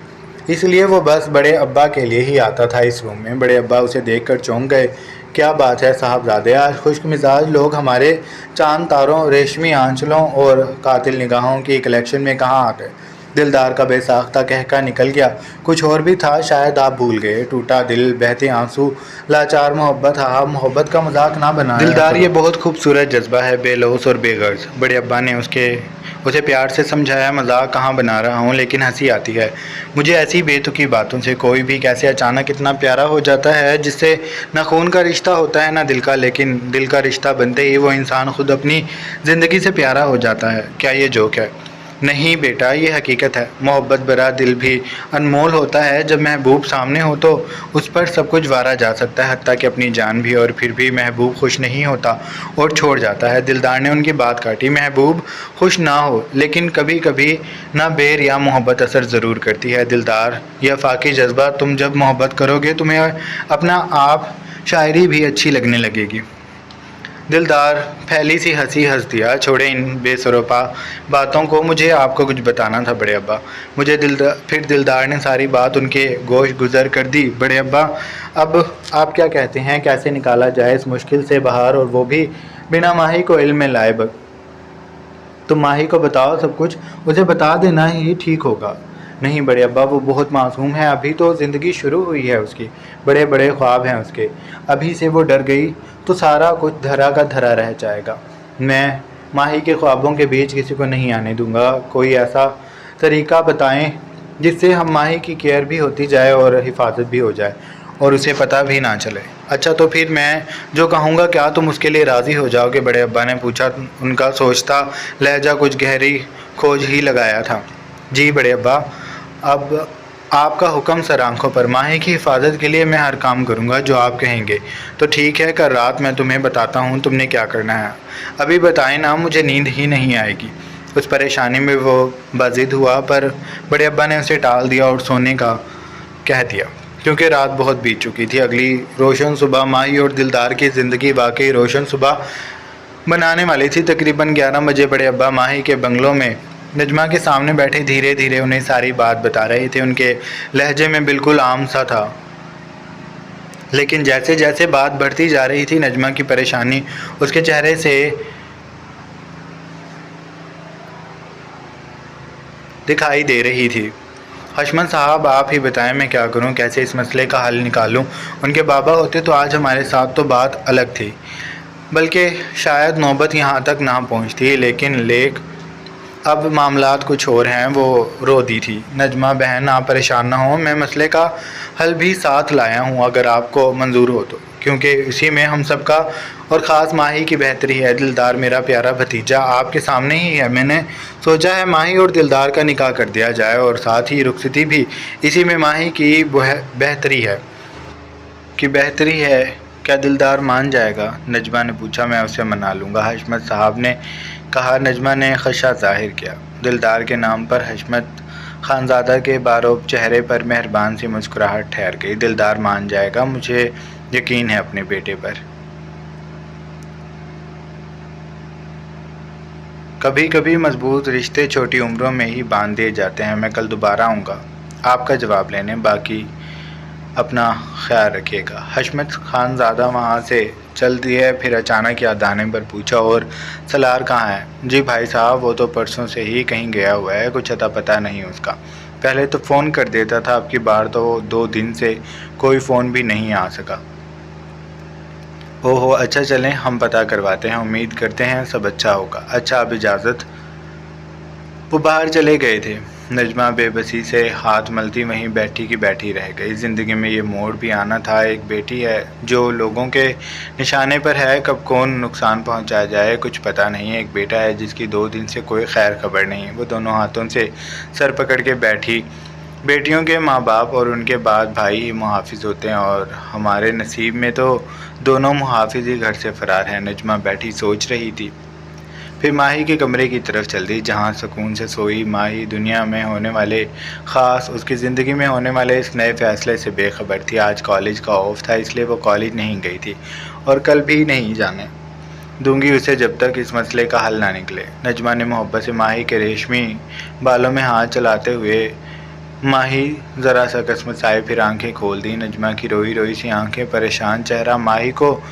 Speaker 1: इसलिए वो बस बड़े अब्बा के लिए ही आता था इस रूम में। बड़े अब्बा उसे देखकर चौंक गए। क्या बात है साहबजादे, आज खुश्क मिजाज लोग हमारे चांद तारों, रेशमी आंचलों और कातिल निगाहों की कलेक्शन में कहाँ आ गए? दिलदार का बेसाख्ता कहका निकल गया। कुछ और भी था, शायद आप भूल गए। टूटा दिल, बहते आंसू, लाचार मोहब्बत। हाँ, मोहब्बत का मजाक ना बनाया। दिलदार, ये बहुत खूबसूरत जज्बा है, बेलौस और बेगर्ज। बड़े अब्बा ने उसे प्यार से समझाया। मजाक कहाँ बना रहा हूँ, लेकिन हंसी आती है मुझे ऐसी बेतुकी बातों से। कोई भी कैसे अचानक इतना प्यारा हो जाता है, जिससे न खून का रिश्ता होता है न दिल का, लेकिन दिल का रिश्ता बनते ही वो इंसान खुद अपनी ज़िंदगी से प्यारा हो जाता है। क्या ये जोक है? नहीं बेटा, ये हकीकत है। मोहब्बत भरा दिल भी अनमोल होता है। जब महबूब सामने हो तो उस पर सब कुछ वारा जा सकता है, हत्ता कि अपनी जान भी, और फिर भी महबूब खुश नहीं होता और छोड़ जाता है। दिलदार ने उनकी बात काटी। महबूब खुश ना हो, लेकिन कभी कभी ना बेर या मोहब्बत असर ज़रूर करती है। दिलदार, यह फाकी जज्बा, तुम जब मोहब्बत करोगे तुम्हें अपना आप शायरी भी अच्छी लगने लगेगी। दिलदार फैली सी हंसी हंस दिया। छोड़े इन बेसरोपा बातों को, मुझे आपको कुछ बताना था बड़े अब्बा। फिर दिलदार ने सारी बात उनके गोश गुज़र कर दी। बड़े अब्बा, अब आप क्या कहते हैं, कैसे निकाला जाए इस मुश्किल से बाहर, और वो भी बिना माही को इल्म में लाए? तुम माही को बताओ सब कुछ, उसे बता देना ही ठीक होगा। नहीं बड़े अब्बा, वो बहुत मासूम है, अभी तो ज़िंदगी शुरू हुई है उसकी, बड़े बड़े ख्वाब हैं उसके। अभी से वो डर गई तो सारा कुछ धरा का धरा रह जाएगा। मैं माही के ख्वाबों के बीच किसी को नहीं आने दूंगा। कोई ऐसा तरीका बताएं जिससे हम माही की केयर भी होती जाए और हिफाजत भी हो जाए, और उसे पता भी ना चले। अच्छा, तो फिर मैं जो कहूँगा क्या तुम उसके लिए राज़ी हो जाओगे? बड़े अब्बा ने पूछा। उनका सोचता लहजा कुछ गहरी खोज ही लगाया था। जी बड़े अब्बा, अब आपका हुक्म सर आंखों पर। माही की हिफाजत के लिए मैं हर काम करूंगा जो आप कहेंगे। तो ठीक है, कल रात मैं तुम्हें बताता हूँ तुमने क्या करना है। अभी बताएं ना, मुझे नींद ही नहीं आएगी। उस परेशानी में वो बाजिद हुआ, पर बड़े अब्बा ने उसे टाल दिया और सोने का कह दिया, क्योंकि रात बहुत बीत चुकी थी। अगली रोशन सुबह माही और दिलदार की ज़िंदगी वाकई रोशन सुबह बनाने वाली थी। तकरीबन 11 बजे बड़े अब्बा माही के बंगलों में नजमा के सामने बैठे धीरे धीरे उन्हें सारी बात बता रहे थे। उनके लहजे में बिल्कुल आम सा था, लेकिन जैसे जैसे बात बढ़ती जा रही थी, नजमा की परेशानी उसके चेहरे से दिखाई दे रही थी। हशमत साहब, आप ही बताएं मैं क्या करूं, कैसे इस मसले का हल निकालूं? उनके बाबा होते तो आज हमारे साथ तो बात अलग थी, बल्कि शायद नौबत यहाँ तक ना पहुँचती, लेकिन अब मामलात कुछ और हैं। वो रो दी थी। नजमा बहन, आप परेशान ना हो, मैं मसले का हल भी साथ लाया हूँ, अगर आपको मंजूर हो तो, क्योंकि इसी में हम सबका और ख़ास माही की बेहतरी है। दिलदार मेरा प्यारा भतीजा आपके सामने ही है। मैंने सोचा है माही और दिलदार का निकाह कर दिया जाए, और साथ ही रुखसती भी। इसी में माही की बेहतरी है। क्या दिलदार मान जाएगा? नजमा ने पूछा। मैं उसे मना लूँगा, हशमत साहब ने कहा। नजमा ने खदशा जाहिर किया। दिलदार के नाम पर हशमत खानज़ादा के बारोब चेहरे पर मेहरबान सी मुस्कुराहट ठहर गई। दिलदार मान जाएगा, मुझे यकीन है अपने बेटे पर। कभी कभी मजबूत रिश्ते छोटी उम्रों में ही बांध दिए जाते हैं। मैं कल दोबारा आऊँगा आपका जवाब लेने, बाकी अपना ख्याल रखिएगा। हशमत खानज़ादा वहाँ से चल दिए। फिर अचानक याद आने पर पूछा, और सलार कहाँ है? जी भाई साहब, वो तो परसों से ही कहीं गया हुआ है, कुछ अता पता नहीं उसका। पहले तो फ़ोन कर देता था, अब की बार तो 2 दिन से कोई फ़ोन भी नहीं आ सका। ओहो, अच्छा चलें हम पता करवाते हैं, उम्मीद करते हैं सब अच्छा होगा। अच्छा, अब इजाज़त। वो बाहर चले गए थे। नजमा बेबसी से हाथ मलती वहीं बैठी की बैठी रह गई। ज़िंदगी में ये मोड़ भी आना था। एक बेटी है जो लोगों के निशाने पर है, कब कौन नुकसान पहुंचा जाए कुछ पता नहीं। एक बेटा है जिसकी 2 दिन से कोई खैर खबर नहीं। वो दोनों हाथों से सर पकड़ के बैठी। बेटियों के माँ बाप और उनके बाद भाई ही मुहाफिज होते हैं, और हमारे नसीब में तो दोनों मुहाफिज ही घर से फ़रार हैं। नजमा बैठी सोच रही थी, फिर माही के कमरे की तरफ चल दी जहाँ सुकून से सोई। माही दुनिया में होने वाले ख़ास उसकी ज़िंदगी में होने वाले इस नए फ़ैसले से बेखबर थी। आज कॉलेज का ऑफ था, इसलिए वो कॉलेज नहीं गई थी और कल भी नहीं जाने दूंगी उसे जब तक इस मसले का हल ना निकले। नजमा ने मोहब्बत से माही के रेशमी बालों में हाथ चलाते हुए माही ज़रा सा कसमसाए, फिर आंखें खोल दी। नजमा की रोई रोई सी आंखें, परेशान चेहरा माही को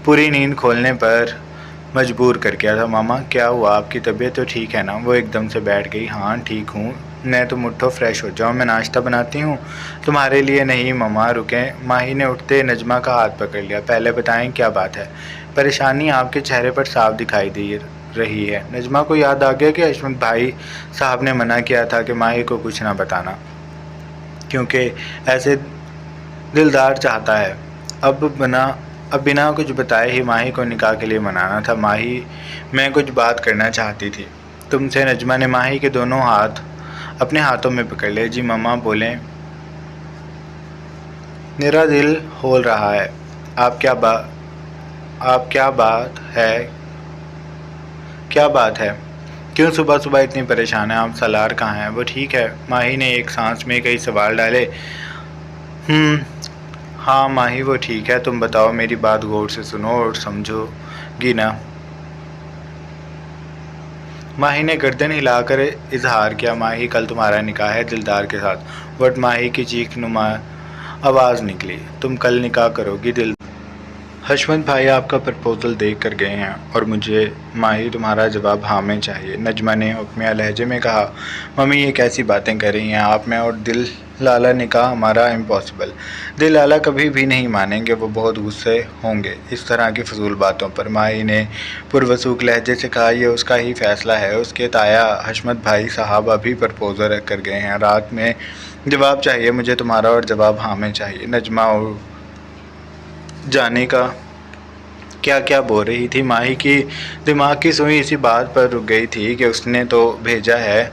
Speaker 1: पूरी नींद खोलने पर मजबूर कर गया था। मामा क्या हुआ, आपकी तबीयत तो ठीक है ना? वो एकदम से बैठ गई। हाँ ठीक हूँ, मैं तुम उठो फ्रेश हो जाओ, मैं नाश्ता बनाती हूँ तुम्हारे लिए। नहीं मम्मा रुकें। माही ने उठते नजमा का हाथ पकड़ लिया। पहले बताएं क्या बात है? परेशानी आपके चेहरे पर साफ दिखाई दे रही है। नजमा को याद आ गया कि हशमत भाई साहब ने मना किया था कि माही को कुछ ना बताना, क्योंकि ऐसे दिलदार चाहता है। अब बिना कुछ बताए ही माही को निकाह के लिए मनाना था। माही मैं कुछ बात करना चाहती थी तुमसे। नजमा ने माही के दोनों हाथ अपने हाथों में पकड़ लिए। जी मम्मा बोलें। मेरा दिल होल रहा है। आप क्या बात है? क्यों सुबह सुबह इतनी परेशान है आप? सलार कहाँ है? वो ठीक है। माही ने एक सांस में कई सवाल डाले। हाँ माही वो ठीक है। तुम बताओ, मेरी बात गौर से सुनो और समझोगी ना? माही ने गर्दन हिलाकर इजहार किया। माही कल तुम्हारा निकाह है दिलदार के साथ। बट माही की चीख नुमा आवाज़ निकली। तुम कल निकाह करोगी दिल? हशमत भाई आपका प्रपोज़ल देख कर गए हैं और मुझे माही तुम्हारा जवाब हाँ में चाहिए। नजमा ने हुक्मिया लहजे में कहा। मम्मी ये कैसी बातें कर रही हैं आप? मैं और दिल लाला निकाह हमारा इम्पॉसिबल। दिल लाला कभी भी नहीं मानेंगे, वो बहुत गुस्से होंगे इस तरह की फजूल बातों पर। माही ने पुरवसूख लहजे से कहा। यह उसका ही फ़ैसला है। उसके ताया हशमत भाई साहब अभी प्रपोज़ल रख कर गए हैं। रात में जवाब चाहिए मुझे तुम्हारा, और जवाब हाँ में चाहिए। नजमा और जाने का क्या क्या बोल रही थी। माही की दिमाग की सुई इसी बात पर रुक गई थी कि उसने तो भेजा है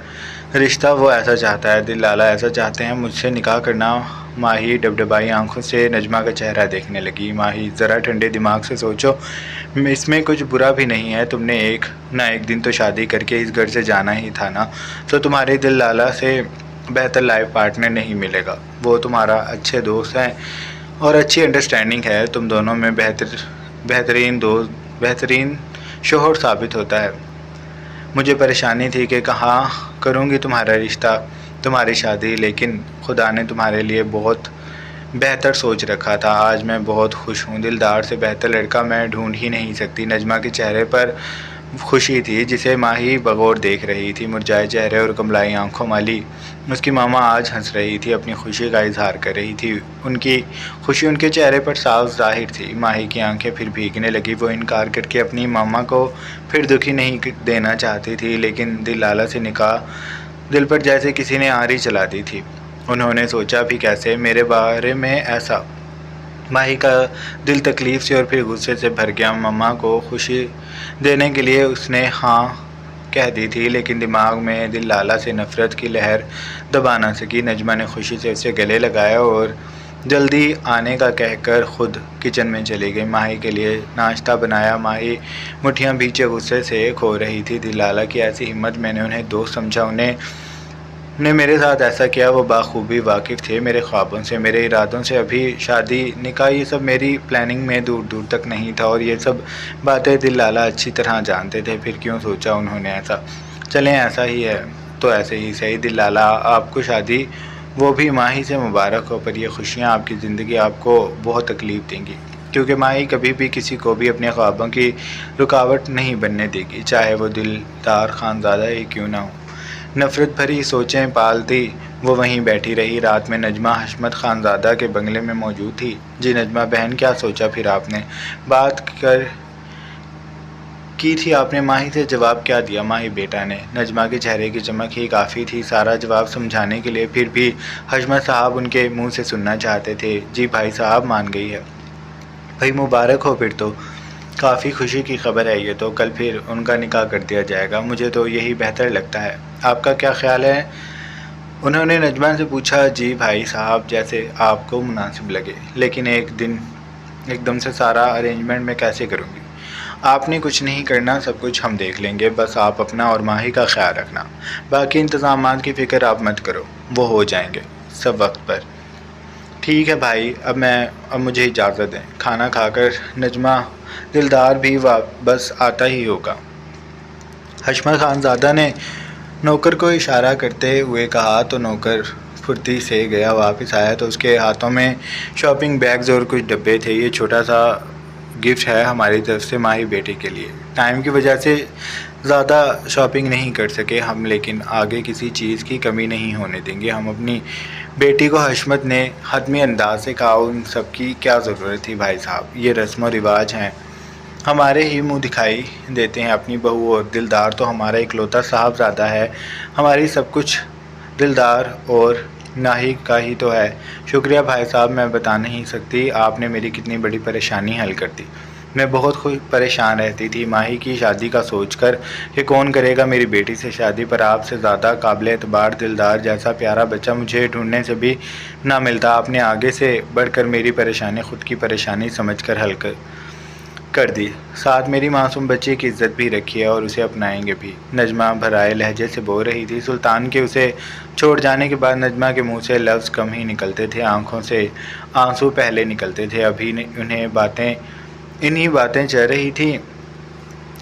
Speaker 1: रिश्ता, वो ऐसा चाहता है, दिल लाला ऐसा चाहते हैं मुझसे निकाह करना। माही डबडबाई आंखों से नजमा का चेहरा देखने लगी। माही ज़रा ठंडे दिमाग से सोचो, इसमें कुछ बुरा भी नहीं है। तुमने एक ना एक दिन तो शादी करके इस घर से जाना ही था ना, तो तुम्हारे दिल लाला से बेहतर लाइफ पार्टनर नहीं मिलेगा। वो तुम्हारा अच्छे दोस्त हैं और अच्छी अंडरस्टैंडिंग है तुम दोनों में। बेहतरीन शोहर साबित होता है। मुझे परेशानी थी कि कहाँ करूँगी तुम्हारा रिश्ता, तुम्हारी शादी, लेकिन खुदा ने तुम्हारे लिए बहुत बेहतर सोच रखा था। आज मैं बहुत खुश हूँ। दिलदार से बेहतर लड़का मैं ढूंढ ही नहीं सकती। नजमा के चेहरे पर खुशी थी जिसे माही बगौर देख रही थी। मुरझाए चेहरे और कमलाई आंखों वाली उसकी मामा आज हंस रही थी, अपनी खुशी का इजहार कर रही थी। उनकी खुशी उनके चेहरे पर साफ जाहिर थी। माही की आंखें फिर भीगने लगी। वो इनकार करके अपनी मामा को फिर दुखी नहीं देना चाहती थी, लेकिन दिल लाला से निकाह दिल पर जैसे किसी ने आरी चला दी थी। उन्होंने सोचा भी कैसे मेरे बारे में ऐसा। माही का दिल तकलीफ़ से और फिर गुस्से से भर गया। मम्मा को खुशी देने के लिए उसने हाँ कह दी थी, लेकिन दिमाग में दिल लाला से नफ़रत की लहर दबा ना सकी। नजमा ने खुशी से उसे गले लगाया और जल्दी आने का कहकर खुद किचन में चली गई। माही के लिए नाश्ता बनाया। माही मुठ्ठियाँ भींचे गुस्से से खो रही थी। दिल लाला की ऐसी हिम्मत, मैंने उन्हें दोस्त समझा, उन्हें मेरे साथ ऐसा किया। वो बाखूबी वाकिफ़ थे मेरे ख्वाबों से, मेरे इरादों से। अभी शादी निकाह ये सब मेरी प्लानिंग में दूर दूर तक नहीं था, और ये सब बातें दिल लाला अच्छी तरह जानते थे। फिर क्यों सोचा उन्होंने ऐसा? चलें ऐसा ही है तो ऐसे ही सही। दिल लाला आपको शादी वो भी माही से मुबारक हो, पर ये खुशियाँ आपकी ज़िंदगी आपको बहुत तकलीफ़ देंगी, क्योंकि माही कभी भी किसी को भी अपने ख्वाबों की रुकावट नहीं बनने देगी, चाहे वो दिलदार खानज़ादा ही क्यों ना हो। नफ़रत भरी सोचें पालती वो वहीं बैठी रही। रात में नजमा हशमत खानज़ादा के बंगले में मौजूद थी। जी नजमा बहन, क्या सोचा फिर आपने? बात की थी आपने माही से जवाब क्या दिया माही बेटा ने? नजमा के चेहरे की चमक ही काफ़ी थी सारा जवाब समझाने के लिए। फिर भी हशमत साहब उनके मुंह से सुनना चाहते थे। जी भाई साहब मान गई है। भाई मुबारक हो, फिर तो काफ़ी खुशी की खबर है ये तो। कल फिर उनका निकाह कर दिया जाएगा। मुझे तो यही बेहतर लगता है, आपका क्या ख्याल है? उन्होंने नजमा से पूछा। जी भाई साहब जैसे आपको मुनासिब लगे, लेकिन एकदम से सारा अरेंजमेंट मैं कैसे करूँगी? आपने कुछ नहीं करना, सब कुछ हम देख लेंगे। बस आप अपना और माही का ख्याल रखना। बाकी इंतज़ामात की फ़िक्र आप मत करो, वो हो जाएंगे सब वक्त पर। ठीक है भाई, अब मुझे इजाज़त दें। खाना खाकर नजमा दिलदार भी बस आता ही होगा। हशमत खानज़ादा ने नौकर को इशारा करते हुए कहा तो नौकर फुर्ती से गया। वापस आया तो उसके हाथों में शॉपिंग बैग्स और कुछ डब्बे थे। ये छोटा सा गिफ्ट है हमारी तरफ से माही बेटे के लिए। टाइम की वजह से ज़्यादा शॉपिंग नहीं कर सके हम, लेकिन आगे किसी चीज़ की कमी नहीं होने देंगे हम अपनी बेटी को। हशमत ने हतमी अंदाज से कहा। उन सब की क्या ज़रूरत थी भाई साहब, ये रस्म व रिवाज हैं, हमारे ही मुंह दिखाई देते हैं अपनी बहू। और दिलदार तो हमारा इकलौता साहबजादा है, हमारी सब कुछ दिलदार और नाही का ही तो है। शुक्रिया भाई साहब, मैं बता नहीं सकती आपने मेरी कितनी बड़ी परेशानी हल कर दी। मैं बहुत परेशान रहती थी माही की शादी का सोचकर कि कौन करेगा मेरी बेटी से शादी, पर आपसे ज़्यादा काबिल एतबार दिलदार जैसा प्यारा बच्चा मुझे ढूंढने से भी ना मिलता। आपने आगे से बढ़कर मेरी परेशानी खुद की परेशानी समझकर हल कर दी, साथ मेरी मासूम बच्ची की इज्जत भी रखी है और उसे अपनाएंगे भी। नजमा भराए लहजे से बोल रही थी। सुल्तान के उसे छोड़ जाने के बाद नजमा के मुंह से लफ्ज़ कम ही निकलते थे, आंखों से आंसू पहले निकलते थे। अभी इन्हीं बातें चल रही थी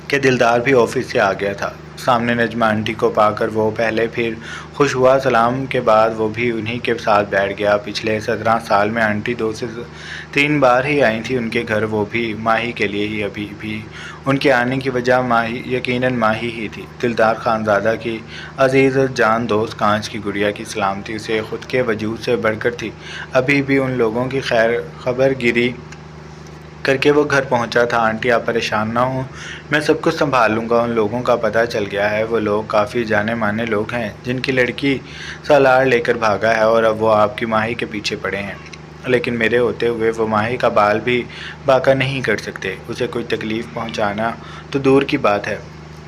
Speaker 1: कि दिलदार भी ऑफिस से आ गया था। सामने नजमा आंटी को पाकर वो पहले फिर खुश हुआ। सलाम के बाद वो भी उन्हीं के साथ बैठ गया। पिछले 17 साल में आंटी 2 से 3 बार ही आई थी उनके घर, वो भी माही के लिए ही। अभी भी उनके आने की वजह माही यकीनन माही ही थी। दिलदार खानज़ादा की अजीज़ जान दोस्त कांच की गुड़िया की सलामती उसे ख़ुद के वजूद से बढ़कर थी। अभी भी उन लोगों की खैर खबर गिरी करके वो घर पहुंचा था। आंटी आप परेशान ना हो, मैं सब कुछ संभाल लूँगा। उन लोगों का पता चल गया है, वो लोग काफ़ी जाने माने लोग हैं जिनकी लड़की सालार लेकर भागा है और अब वो आपकी माही के पीछे पड़े हैं। लेकिन मेरे होते हुए वो माही का बाल भी बाका नहीं कर सकते। उसे कोई तकलीफ़ पहुंचाना तो दूर की बात है।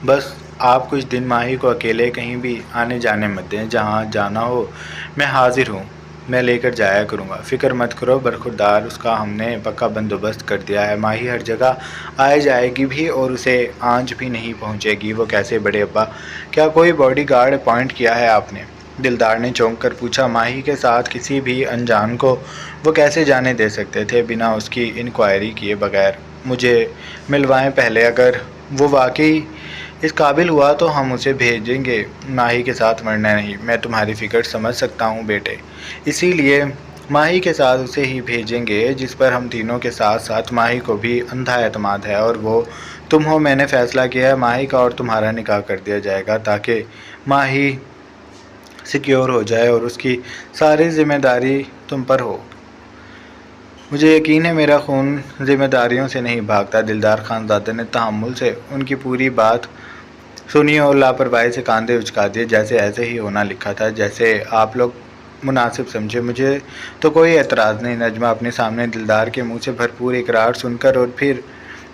Speaker 1: बस आप कुछ दिन माही को अकेले कहीं भी आने जाने मत दें। जहाँ जाना हो मैं हाजिर हूँ, मैं लेकर जाया करूँगा, फ़िक्र मत करो। बरखुरदार उसका हमने पक्का बंदोबस्त कर दिया है। माही हर जगह आए जाएगी भी और उसे आंच भी नहीं पहुँचेगी। वो कैसे बड़े अब्बा, क्या कोई बॉडीगार्ड अपॉइंट किया है आपने? दिलदार ने चौंक कर पूछा। माही के साथ किसी भी अनजान को वो कैसे जाने दे सकते थे बिना उसकी इंक्वायरी किए बगैर? मुझे मिलवाएं पहले, अगर वो वाकई इस काबिल हुआ तो हम उसे भेजेंगे माही के साथ, वरना नहीं। मैं तुम्हारी फ़िक्र समझ सकता हूँ बेटे, इसीलिए माही के साथ उसे ही भेजेंगे जिस पर हम तीनों के साथ साथ माही को भी अंधा एतमाद है, और वो तुम हो। मैंने फ़ैसला किया है माही का और तुम्हारा निकाह कर दिया जाएगा ताकि माही सिक्योर हो जाए और उसकी सारी ज़िम्मेदारी तुम पर हो। मुझे यकीन है मेरा खून ज़िम्मेदारियों से नहीं भागता। दिलदार खानज़ादा ने तहम्मुल से उनकी पूरी बात सुनी और लापरवाही से कांधे उचका दिए, जैसे ऐसे ही होना लिखा था, जैसे आप लोग मुनासिब समझे। मुझे तो कोई एतराज़ नहीं। नजमा अपने सामने दिलदार के मुंह से भरपूर इकरार सुनकर और फिर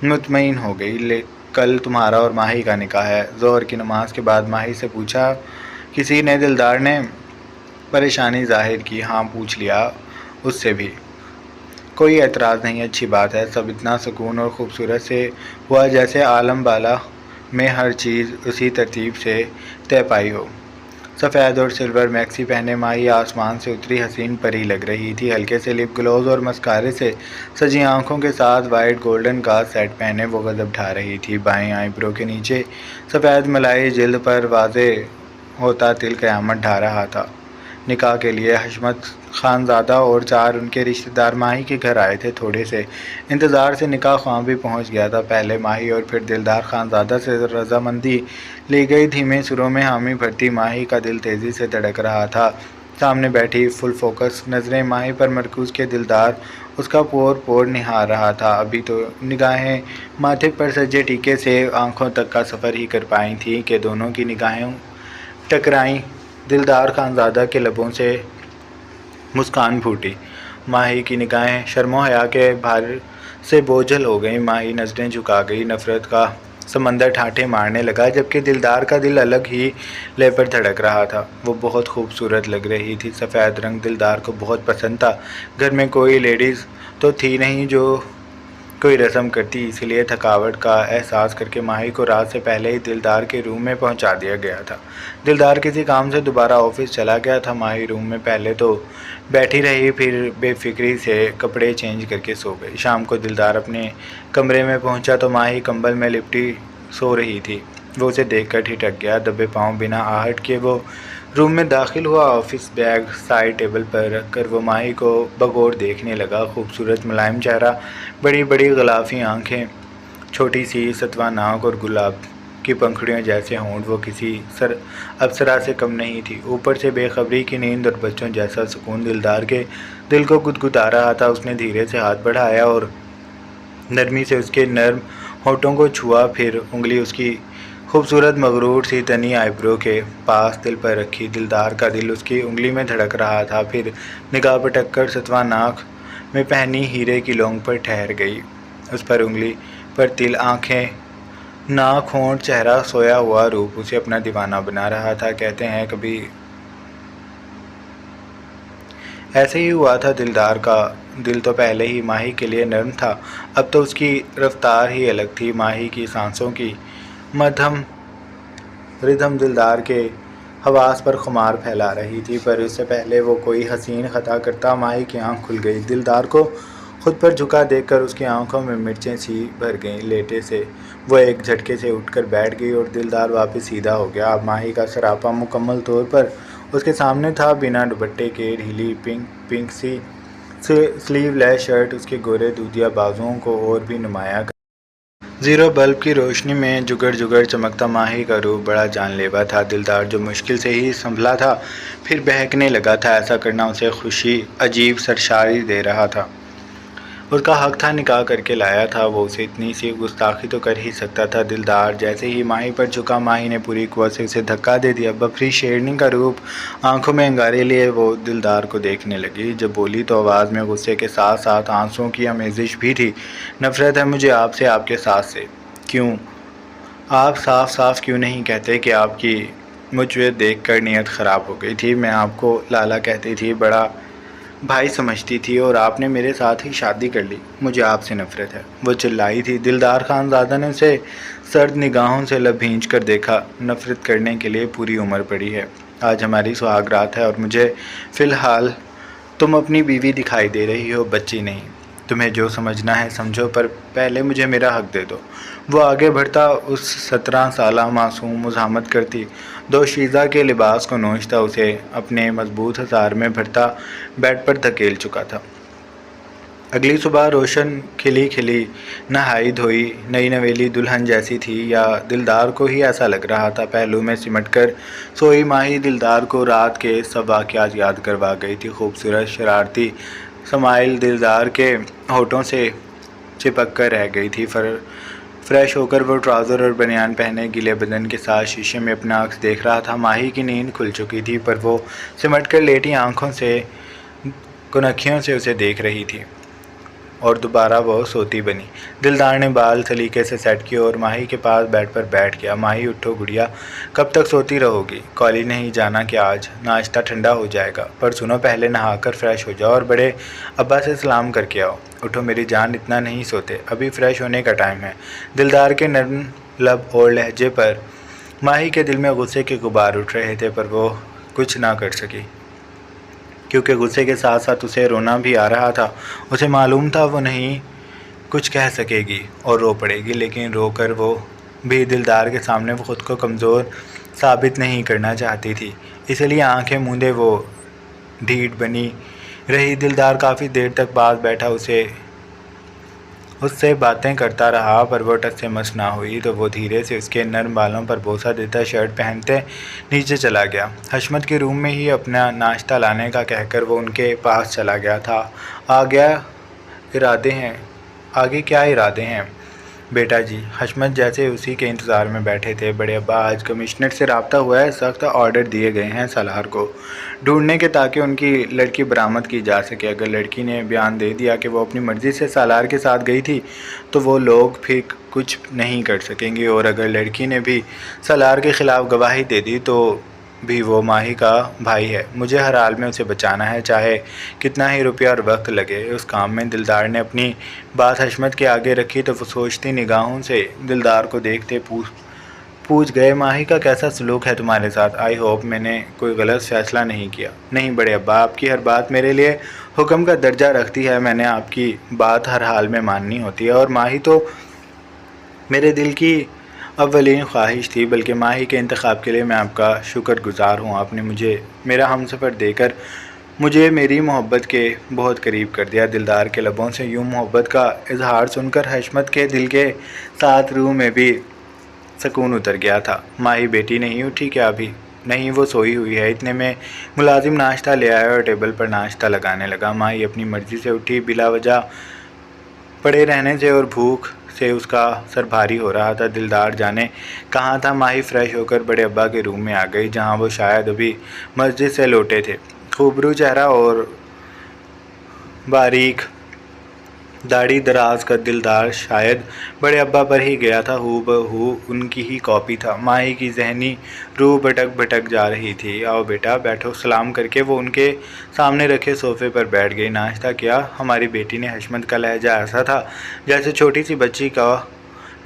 Speaker 1: मुतमईन हो गई। कल तुम्हारा और माही का निकाह है। ज़ोहर की नमाज के बाद माही से पूछा किसी ने। दिलदार ने परेशानी जाहिर की। हाँ, पूछ लिया उससे भी। कोई एतराज़ नहीं, अच्छी बात है। सब इतना सुकून और ख़ूबसूरत से हुआ जैसे आलम बाला में हर चीज़ उसी तरतीब से तय पाई हो। सफ़ेद और सिल्वर मैक्सी पहने माही आसमान से उतरी हसीन परी लग रही थी। हल्के से लिप ग्लोज और मस्कारे से सजी आंखों के साथ वाइट गोल्डन का सेट पहने वो गज़ब ढा रही थी। बाएं आईब्रो के नीचे सफ़ेद मलाई जिल्द पर वाज़े होता तिल क़यामत ढा रहा था। निकाह के लिए हशमत खानज़ादा और 4 उनके रिश्तेदार माही के घर आए थे। थोड़े से इंतज़ार से निकाह ख्वां भी पहुंच गया था। पहले माही और फिर दिलदार खानज़ादा से रजामंदी ली गई। धीमे सुरों में हामी भरती माही का दिल तेज़ी से धड़क रहा था। सामने बैठी फुल फोकस नज़रें माही पर मरकूज़ के दिलदार उसका पोर पोर निहार रहा था। अभी तो निगाहें माथे पर सजे टीके से आंखों तक का सफ़र ही कर पाई थी कि दोनों की निगाहें टकराईं। दिलदार खानज़ादा के लबों से मुस्कान फूटी। माही की निगाहें शर्मो हया के भार से बोझल हो गई। माही नज़रें झुका गई। नफ़रत का समंदर ठाठे मारने लगा, जबकि दिलदार का दिल अलग ही लय पर धड़क रहा था। वो बहुत खूबसूरत लग रही थी। सफ़ेद रंग दिलदार को बहुत पसंद था। घर में कोई लेडीज़ तो थी नहीं जो कोई रस्म करती, इसलिए थकावट का एहसास करके माही को रात से पहले ही दिलदार के रूम में पहुंचा दिया गया था। दिलदार किसी काम से दोबारा ऑफिस चला गया था। माही रूम में पहले तो बैठी रही, फिर बेफिक्री से कपड़े चेंज करके सो गई। शाम को दिलदार अपने कमरे में पहुंचा तो माही कंबल में लिपटी सो रही थी। वो उसे देखकर ठिठक गया। दबे पाँव बिना आहट के वो रूम में दाखिल हुआ। ऑफिस बैग साइड टेबल पर रखकर वो माही को बगौर देखने लगा। खूबसूरत मुलायम चेहरा, बड़ी बड़ी गुलाबी आंखें, छोटी सी सतवा नाक और गुलाब की पंखुड़ियों जैसे होंठ। वो किसी अप्सरा से कम नहीं थी। ऊपर से बेखबरी की नींद और बच्चों जैसा सुकून दिलदार के दिल को गुदगुदा रहा था। उसने धीरे से हाथ बढ़ाया और नरमी से उसके नर्म होठों को छुआ। फिर उंगली उसकी खूबसूरत मगरूर सी तनी आईब्रो के पास दिल पर रखी। दिलदार का दिल उसकी उंगली में धड़क रहा था। फिर निगाह पटक कर सतवा नाक में पहनी हीरे की लौंग पर ठहर गई। उस पर उंगली पर तिल, आंखें, नाक, होंठ, चेहरा, सोया हुआ रूप उसे अपना दीवाना बना रहा था। कहते हैं कभी ऐसे ही हुआ था। दिलदार का दिल तो पहले ही माही के लिए नर्म था, अब तो उसकी रफ्तार ही अलग थी। माही की सांसों की मध्यम रिदम दिलदार के हवास पर खुमार फैला रही थी। पर इससे पहले वो कोई हसीन खता करता, माही की आंख खुल गई। दिलदार को खुद पर झुका देखकर उसकी आंखों में मिर्चें सी भर गईं। लेटे से वो एक झटके से उठकर बैठ गई और दिलदार वापस सीधा हो गया। अब माही का सरापा मुकम्मल तौर पर उसके सामने था। बिना दुपट्टे के ढीली पिंक सी स्लीवलेस शर्ट उसके गोरे दूधिया बाजुओं को और भी नुमाया। जीरो बल्ब की रोशनी में जुगड़ जुगड़ चमकता माही का रूप बड़ा जानलेवा था। दिलदार जो मुश्किल से ही संभला था, फिर बहकने लगा था। ऐसा करना उसे खुशी, अजीब सरशारी दे रहा था। उसका हक था, निकाह करके लाया था वो। उसे इतनी सी गुस्ताखी तो कर ही सकता था। दिलदार जैसे ही माही पर झुका, माही ने पूरी कुव्वत से उसे धक्का दे दिया। बफरी शेरनी का रूप आंखों में अंगारे लिए वो दिलदार को देखने लगी। जब बोली तो आवाज़ में गुस्से के साथ साथ आंसुओं की आमेजिश भी थी। नफ़रत है मुझे आपसे, आपके साथ से। क्यों? आप साफ साफ क्यों नहीं कहते कि आपकी मुझे देख कर नीयत ख़राब हो गई थी? मैं आपको लाला कहती थी, बड़ा भाई समझती थी, और आपने मेरे साथ ही शादी कर ली। मुझे आपसे नफ़रत है, वो चिल्लाई थी। दिलदार खानज़ादा ने उसे सर्द निगाहों से लब भींच कर देखा। नफ़रत करने के लिए पूरी उम्र पड़ी है। आज हमारी सुहाग रात है और मुझे फ़िलहाल तुम अपनी बीवी दिखाई दे रही हो, बच्ची नहीं। तुम्हें जो समझना है समझो, पर पहले मुझे मेरा हक दे दो। वो आगे बढ़ता, उस 17 साला मासूम मुज़ाहमत करती, दोशीज़ा के लिबास को नोचता, उसे अपने मजबूत हज़ार में भरता बेड पर धकेल चुका था। अगली सुबह रोशन खिली खिली नहाई धोई नई नवेली दुल्हन जैसी थी, या दिलदार को ही ऐसा लग रहा था। पहलू में सिमटकर सोई माही दिलदार को रात के सब वाक़यात याद करवा गई थी। खूबसूरत शरारती समाइल दिलदार के होठों से चिपक कर रह गई थी। फ्रेश होकर वो ट्राउज़र और बनियान पहने गिले बदन के साथ शीशे में अपना अक्स देख रहा था। माही की नींद खुल चुकी थी, पर वो सिमट कर लेटी आँखों से कुनखियों से उसे देख रही थी और दोबारा वो सोती बनी। दिलदार ने बाल सलीके से सेट किए और माही के पास बेड पर बैठ गया। माही उठो गुड़िया, कब तक सोती रहोगी? कॉलेज नहीं जाना क्या आज? नाश्ता ठंडा हो जाएगा, पर सुनो, पहले नहाकर फ्रेश हो जाओ और बड़े अब्बा से सलाम करके आओ। उठो मेरी जान, इतना नहीं सोते, अभी फ्रेश होने का टाइम है। दिलदार के नरम लब और लहजे पर माही के दिल में गुस्से के गुबार उठ रहे थे, पर वो कुछ ना कर सकी, क्योंकि गुस्से के साथ साथ उसे रोना भी आ रहा था। उसे मालूम था वो नहीं कुछ कह सकेगी और रो पड़ेगी, लेकिन रोकर वो भी दिलदार के सामने वो खुद को कमज़ोर साबित नहीं करना चाहती थी। इसलिए आंखें मूंदे वो ढीठ बनी रही। दिलदार काफ़ी देर तक पास बैठा उससे बातें करता रहा, पर वो टस से मस ना हुई। तो वो धीरे से उसके नर्म बालों पर बोसा देता शर्ट पहनते नीचे चला गया। हशमत के रूम में ही अपना नाश्ता लाने का कहकर वो उनके पास चला गया था। आ गया इरादे हैं आगे क्या इरादे हैं बेटा जी? हशमत जैसे उसी के इंतज़ार में बैठे थे। बड़े अब्बा, आज कमिश्नर से रब्ता हुआ है, सख्त ऑर्डर दिए गए हैं सालार को ढूंढने के ताकि उनकी लड़की बरामद की जा सके। अगर लड़की ने बयान दे दिया कि वो अपनी मर्ज़ी से सालार के साथ गई थी तो वो लोग फिर कुछ नहीं कर सकेंगे, और अगर लड़की ने भी सालार के ख़िलाफ़ गवाही दे दी तो भी वो माही का भाई है। मुझे हर हाल में उसे बचाना है, चाहे कितना ही रुपया और वक्त लगे उस काम में। दिलदार ने अपनी बात हशमत के आगे रखी तो वो सोचती निगाहों से दिलदार को देखते पूछ गए, माही का कैसा सलूक है तुम्हारे साथ? आई होप मैंने कोई गलत फ़ैसला नहीं किया। नहीं बड़े अब्बा, आपकी हर बात मेरे लिए हुक्म का दर्जा रखती है। मैंने आपकी बात हर हाल में माननी होती है, और माही तो मेरे दिल की अव्वलीन ख्वाहिश थी। बल्कि माही के इंतखाब के लिए मैं आपका शुक्रगुज़ार हूँ। आपने मुझे मेरा हमसफ़र देकर मुझे मेरी मोहब्बत के बहुत करीब कर दिया। दिलदार के लबों से यूँ मोहब्बत का इजहार सुनकर हशमत के दिल के साथ रूह में भी सुकून उतर गया था। माही बेटी नहीं उठी क्या अभी? नहीं, वो सोई हुई है। इतने में मुलाजिम नाश्ता ले आया और टेबल पर नाश्ता लगाने लगा। माही अपनी मर्ज़ी से उठी। बिला वजह पड़े रहने से और भूख से उसका सर भारी हो रहा था। दिलदार जाने कहाँ था। माही फ्रेश होकर बड़े अब्बा के रूम में आ गई, जहाँ वो शायद अभी मस्जिद से लौटे थे। खूबरू चेहरा और बारीक दाढ़ी दराज का दिलदार शायद बड़े अब्बा पर ही गया था। हूबहू उनकी ही कॉपी था। माही की जहनी रूह भटक भटक जा रही थी। आओ बेटा बैठो। सलाम करके वो उनके सामने रखे सोफ़े पर बैठ गई। नाश्ता किया? हमारी बेटी ने। हशमत का लहजा ऐसा था जैसे छोटी सी बच्ची का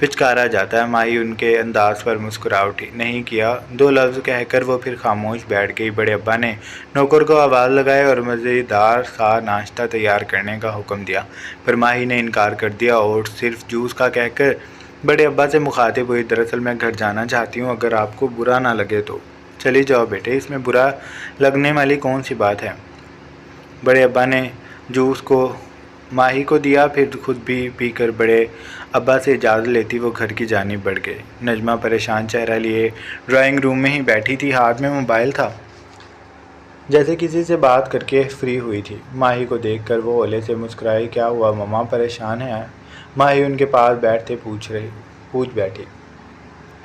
Speaker 1: पिचकारा जाता है। माही उनके अंदाज पर मुस्कुरा उठी। नहीं किया, दो लफ्ज़ कहकर वो फिर खामोश बैठ गई। बड़े अब्बा ने नौकर को आवाज़ लगाई और मज़ेदार सा नाश्ता तैयार करने का हुक्म दिया, पर माही ने इनकार कर दिया और सिर्फ जूस का कहकर बड़े अब्बा से मुखातिब हुई। दरअसल मैं घर जाना चाहती हूँ, अगर आपको बुरा ना लगे तो। चली जाओ बेटे, इसमें बुरा लगने वाली कौन सी बात है? बड़े अब्बा ने जूस को माही को दिया, फिर खुद भी पीकर बड़े अब्बा से इजाज़त लेती वो घर की जानिब बढ़ गए। नजमा परेशान चेहरा लिए ड्राइंग रूम में ही बैठी थी। हाथ में मोबाइल था, जैसे किसी से बात करके फ्री हुई थी। माही को देखकर वो ओले से मुस्कुराई। क्या हुआ मम्मा, परेशान है? माही उनके पास बैठते पूछ बैठी,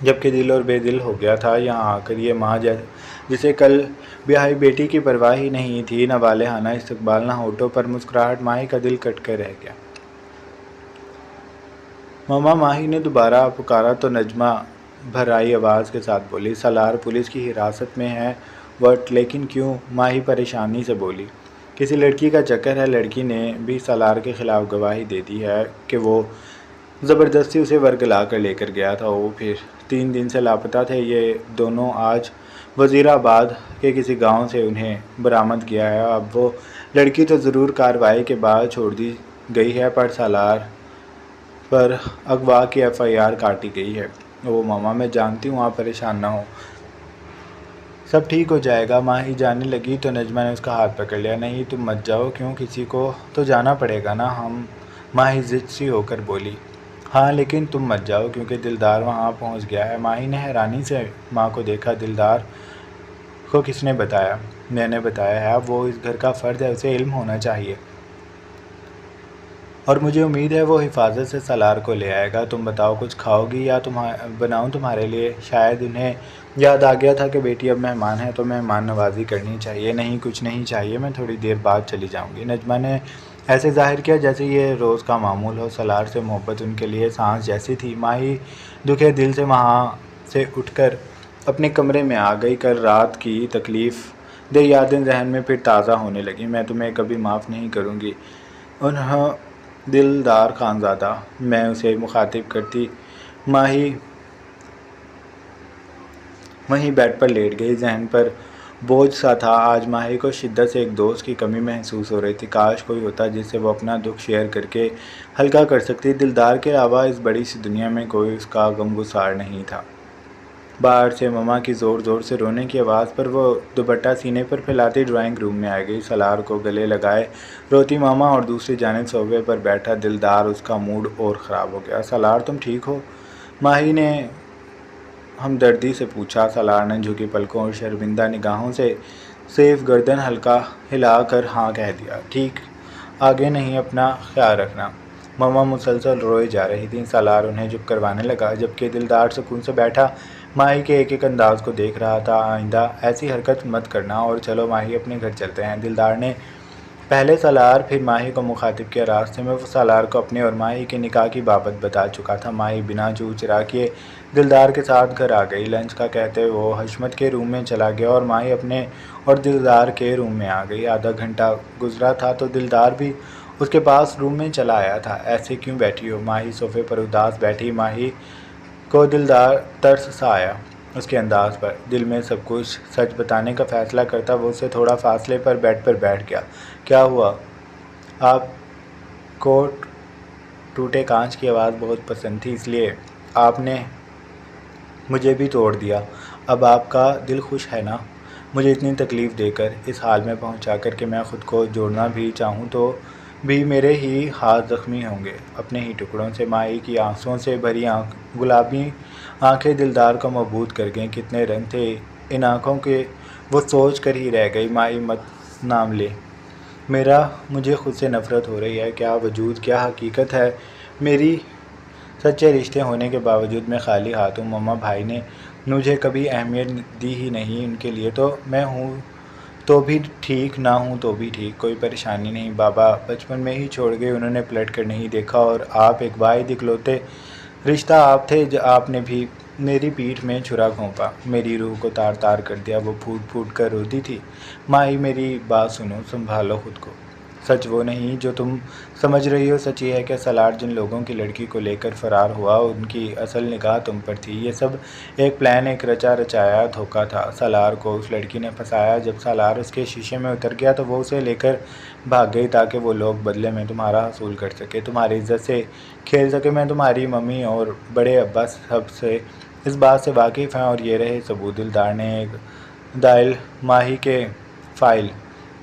Speaker 1: जबकि दिल और बेदिल हो गया था यहाँ आकर। ये माँ जिसे कल ब्याही बेटी की परवाह ही नहीं थी, न वालेहाना इस्तकबाल, न होठों पर मुस्कुराहट। माही का दिल कट कर रह गया। मम्मा, माही ने दोबारा पुकारा तो नजमा भर्राई आवाज़ के साथ बोली, सालार पुलिस की हिरासत में है। वट, लेकिन क्यों? माही परेशानी से बोली, किसी लड़की का चक्कर है। लड़की ने भी सालार के ख़िलाफ़ गवाही दे दी है कि वो ज़बरदस्ती उसे वर्गला कर लेकर गया था। वो फिर 3 दिन से लापता थे। ये दोनों आज वज़ीराबाद के किसी गांव से उन्हें बरामद किया है। अब वो लड़की तो ज़रूर कार्रवाई के बाद छोड़ दी गई है, पर सालार पर अगवा की FIR काटी गई है। वो मामा, मैं जानती हूँ, आप परेशान ना हो, सब ठीक हो जाएगा। माही जाने लगी तो नजमा ने उसका हाथ पकड़ लिया। नहीं, तुम मत जाओ। क्यों? किसी को तो जाना पड़ेगा ना। हम माही ज़िद सी होकर बोली। हाँ, लेकिन तुम मत जाओ क्योंकि दिलदार वहाँ पहुँच गया है। माही ने हैरानी से माँ को देखा। दिलदार को किसने बताया? मैंने बताया है। अब वो इस घर का फ़र्द है, उसे इल्म होना चाहिए, और मुझे उम्मीद है वो हिफाजत से सालार को ले आएगा। तुम बताओ, कुछ खाओगी या बनाऊँ तुम्हारे लिए? शायद उन्हें याद आ गया था कि बेटी अब मेहमान है तो मेहमान नवाजी करनी चाहिए। नहीं, कुछ नहीं चाहिए, मैं थोड़ी देर बाद चली जाऊंगी। नजमा ने ऐसे जाहिर किया जैसे ये रोज़ का मामूल हो। सालार से मोहब्बत उनके लिए सांस जैसी थी। माही दुखे दिल से वहाँ से उठकर अपने कमरे में आ गई। कल रात की तकलीफ़ दे यादें जहन में फिर ताज़ा होने लगी। मैं तुम्हें कभी माफ़ नहीं करूँगी। उन्हें दिलदार खानज़ादा, मैं उसे मुखातिब करती। माही वहीं बेड पर लेट गई। जहन पर बोझ सा था। आज माही को शिद्दत से एक दोस्त की कमी महसूस हो रही थी। काश कोई होता जिससे वो अपना दुख शेयर करके हल्का कर सकती। दिलदार के अलावा इस बड़ी सी दुनिया में कोई उसका गमगुसार नहीं था। बाहर से मम्मा की ज़ोर ज़ोर से रोने की आवाज़ पर वो दुपट्टा सीने पर फैलाती ड्राइंग रूम में आ गई। सालार को गले लगाए रोती मामा और दूसरी जानिब सोफे पर बैठा दिलदार। उसका मूड और ख़राब हो गया। सालार, तुम ठीक हो? माही ने हमदर्दी से पूछा। सालार ने झुकी पलकों और शर्मिंदा निगाहों से सिर्फ गर्दन हल्का हिलाकर हाँ कह दिया। ठीक, आगे नहीं अपना ख्याल रखना। मम्मा मुसलसल रोए जा रही थी। सालार उन्हें चुप करवाने लगा, जबकि दिलदार सुकून से बैठा माही के एक एक अंदाज को देख रहा था। आइंदा ऐसी हरकत मत करना और चलो माही अपने घर चलते हैं। दिलदार ने पहले सालार फिर माही को मुखातिब किया। रास्ते में वो सालार को अपने और माही के निकाह की बाबत बता चुका था। माही बिना चू चरा किए दिलदार के साथ घर आ गई। लंच का कहते वो हशमत के रूम में चला गया और माही अपने और दिलदार के रूम में आ गई। आधा घंटा गुजरा था तो दिलदार भी उसके पास रूम में चला आया था। ऐसे क्यों बैठी हो? माही सोफे पर उदास बैठी। माही को दिलदार तरस सा आया उसके अंदाज पर। दिल में सब कुछ सच बताने का फ़ैसला करता वो उससे थोड़ा फासले पर बेड पर बैठ गया। क्या हुआ? आपको टूटे कांच की आवाज़ बहुत पसंद थी, इसलिए आपने मुझे भी तोड़ दिया। अब आपका दिल खुश है ना? मुझे इतनी तकलीफ़ देकर इस हाल में पहुंचा कर कि मैं ख़ुद को जोड़ना भी चाहूँ तो भी मेरे ही हाथ ज़ख्मी होंगे अपने ही टुकड़ों से। माही की आंसुओं से भरी गुलाबी आंखें दिलदार को मबहूत कर गईं। कितने रंग थे इन आँखों के, वो सोच कर ही रह गई। माही मत नाम ले मेरा, मुझे खुद से नफ़रत हो रही है। क्या वजूद, क्या हकीकत है मेरी? सच्चे रिश्ते होने के बावजूद मैं खाली हाथ हूँ। मम्मा भाई ने मुझे कभी अहमियत दी ही नहीं। उनके लिए तो मैं हूँ तो भी ठीक, ना हूँ तो भी ठीक, कोई परेशानी नहीं। बाबा बचपन में ही छोड़ गए, उन्होंने पलट कर नहीं देखा। और आप एक वाहिद इकलौते रिश्ता आप थे, आपने भी मेरी पीठ में छुरा घोंपा, मेरी रूह को तार तार कर दिया। वो फूट फूट कर रोती थी। माही मेरी बात सुनो, संभालो खुद को। सच वो नहीं जो तुम समझ रही हो। सच ये है कि सालार जिन लोगों की लड़की को लेकर फ़रार हुआ उनकी असल निगाह तुम पर थी। ये सब एक प्लान, एक रचा रचाया धोखा था। सालार को उस लड़की ने फंसाया। जब सालार उसके शीशे में उतर गया तो वो उसे लेकर भाग गई ताकि वो लोग बदले में तुम्हारा हसूल कर सके, तुम्हारी इज्जत से खेल सके। मैं तुम्हारी मम्मी और बड़े अब्बा सब से इस बात से वाकिफ़ हैं और ये रहे सबूत। दिलदार ने एक दाइल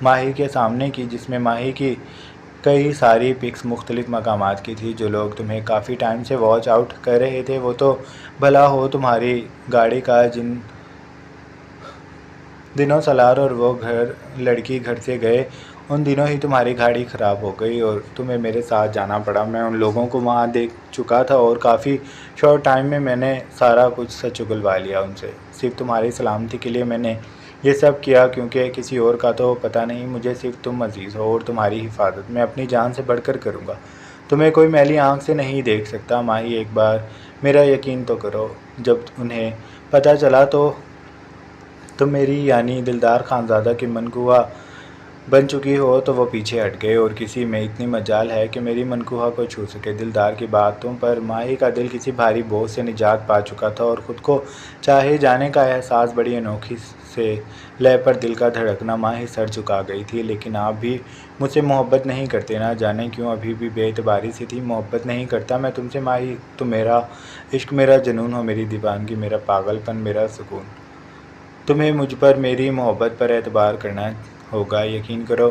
Speaker 1: माही के सामने की, जिसमें माही की कई सारी पिक्स मुख्तलिफ मकामात की थी। जो लोग तुम्हें काफ़ी टाइम से वॉच आउट कर रहे थे वो तो भला हो तुम्हारी गाड़ी का। जिन दिनों सालार और वो लड़की घर से गए उन दिनों ही तुम्हारी गाड़ी ख़राब हो गई और तुम्हें मेरे साथ जाना पड़ा। मैं उन लोगों को वहाँ देख चुका था और काफ़ी शॉर्ट टाइम में मैंने सारा कुछ सच उगलवा लिया उनसे। सिर्फ तुम्हारी सलामती के लिए मैंने ये सब किया, क्योंकि किसी और का तो पता नहीं। मुझे सिर्फ तुम अजीज़ हो और तुम्हारी हिफाजत मैं अपनी जान से बढ़कर करूँगा। तुम्हें कोई मैली आँख से नहीं देख सकता। माही एक बार मेरा यकीन तो करो। जब उन्हें पता चला तो तुम मेरी यानी दिलदार खानज़ादा की मनकूहा बन चुकी हो तो वो पीछे हट गए और किसी में इतनी मजाल है कि मेरी मनकूहा को छू सके। दिलदार की बातों पर माही का दिल किसी भारी बोझ से निजात पा चुका था और ख़ुद को चाहे जाने का एहसास बड़ी अनोखी से लय पर दिल का धड़कना। माही सर झुका गई थी। लेकिन आप भी मुझसे मोहब्बत नहीं करते, ना जाने क्यों अभी भी बेएतबारी सी थी। मोहब्बत नहीं करता मैं तुमसे माही। तुम मेरा इश्क, मेरा जुनून हो, मेरी दीवानगी, मेरा पागलपन, मेरा सुकून। तुम्हें मुझ पर, मेरी मोहब्बत पर एतबार करना होगा। यकीन करो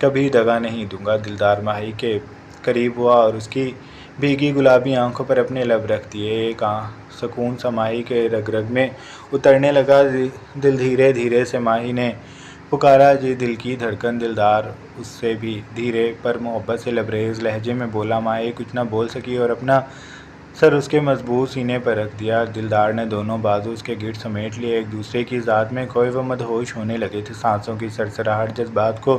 Speaker 1: कभी दगा नहीं दूंगा। दिलदार माही के करीब हुआ और उसकी भीगी गुलाबी आंखों पर अपने लब रख दिए। एक सुकून सा माही के रग रग में उतरने लगा। दिल धीरे धीरे से माही ने पुकारा, जी दिल की धड़कन। दिलदार उससे भी धीरे पर मोहब्बत से लबरेज लहजे में बोला। माही कुछ ना बोल सकी और अपना सर उसके मजबूत सीने पर रख दिया। दिलदार ने दोनों बाजू उसके गिर समेट लिए। एक दूसरे की ज़ात में खोए व मदहोश होने लगे थे। सांसों की सरसराहट जज्बात को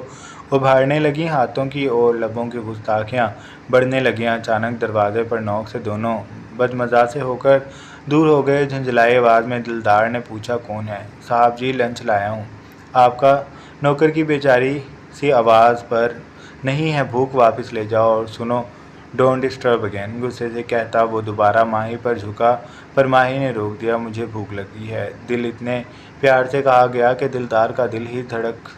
Speaker 1: उभारने लगी। हाथों की और लबों की गुस्ताखियाँ बढ़ने लगीं। अचानक दरवाजे पर नोक से दोनों बदमज़ा से होकर दूर हो गए। झंझलाए आवाज़ में दिलदार ने पूछा, कौन है? साहब जी, लंच लाया हूँ। आपका नौकर की बेचारी सी आवाज़ पर नहीं है भूख, वापस ले जाओ और सुनो, डोंट डिस्टर्ब अगेन। गुस्से से कहता वो दोबारा माही पर झुका, पर माही ने रोक दिया। मुझे भूख लगी है। दिल इतने प्यार से कहा गया कि दिलदार का दिल ही धड़क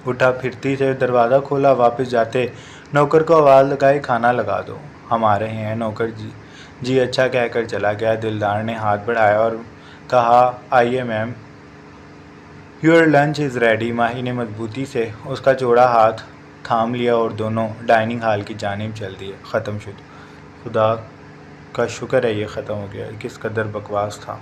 Speaker 1: उठा। फिरती से दरवाज़ा खोला। वापस जाते नौकर को आवाज़ लगाई, खाना लगा दो, हम आ रहे हैं। नौकर जी अच्छा कहकर चला गया। दिलदार ने हाथ बढ़ाया और कहा, आइए ma'am, your lunch is ready. Mahi ने मजबूती से उसका चौड़ा हाथ थाम लिया और दोनों डाइनिंग हॉल की जानिब चल दिए। ख़त्म शुद। खुदा का शुक्र है ये ख़त्म हो गया। किस कदर बकवास था।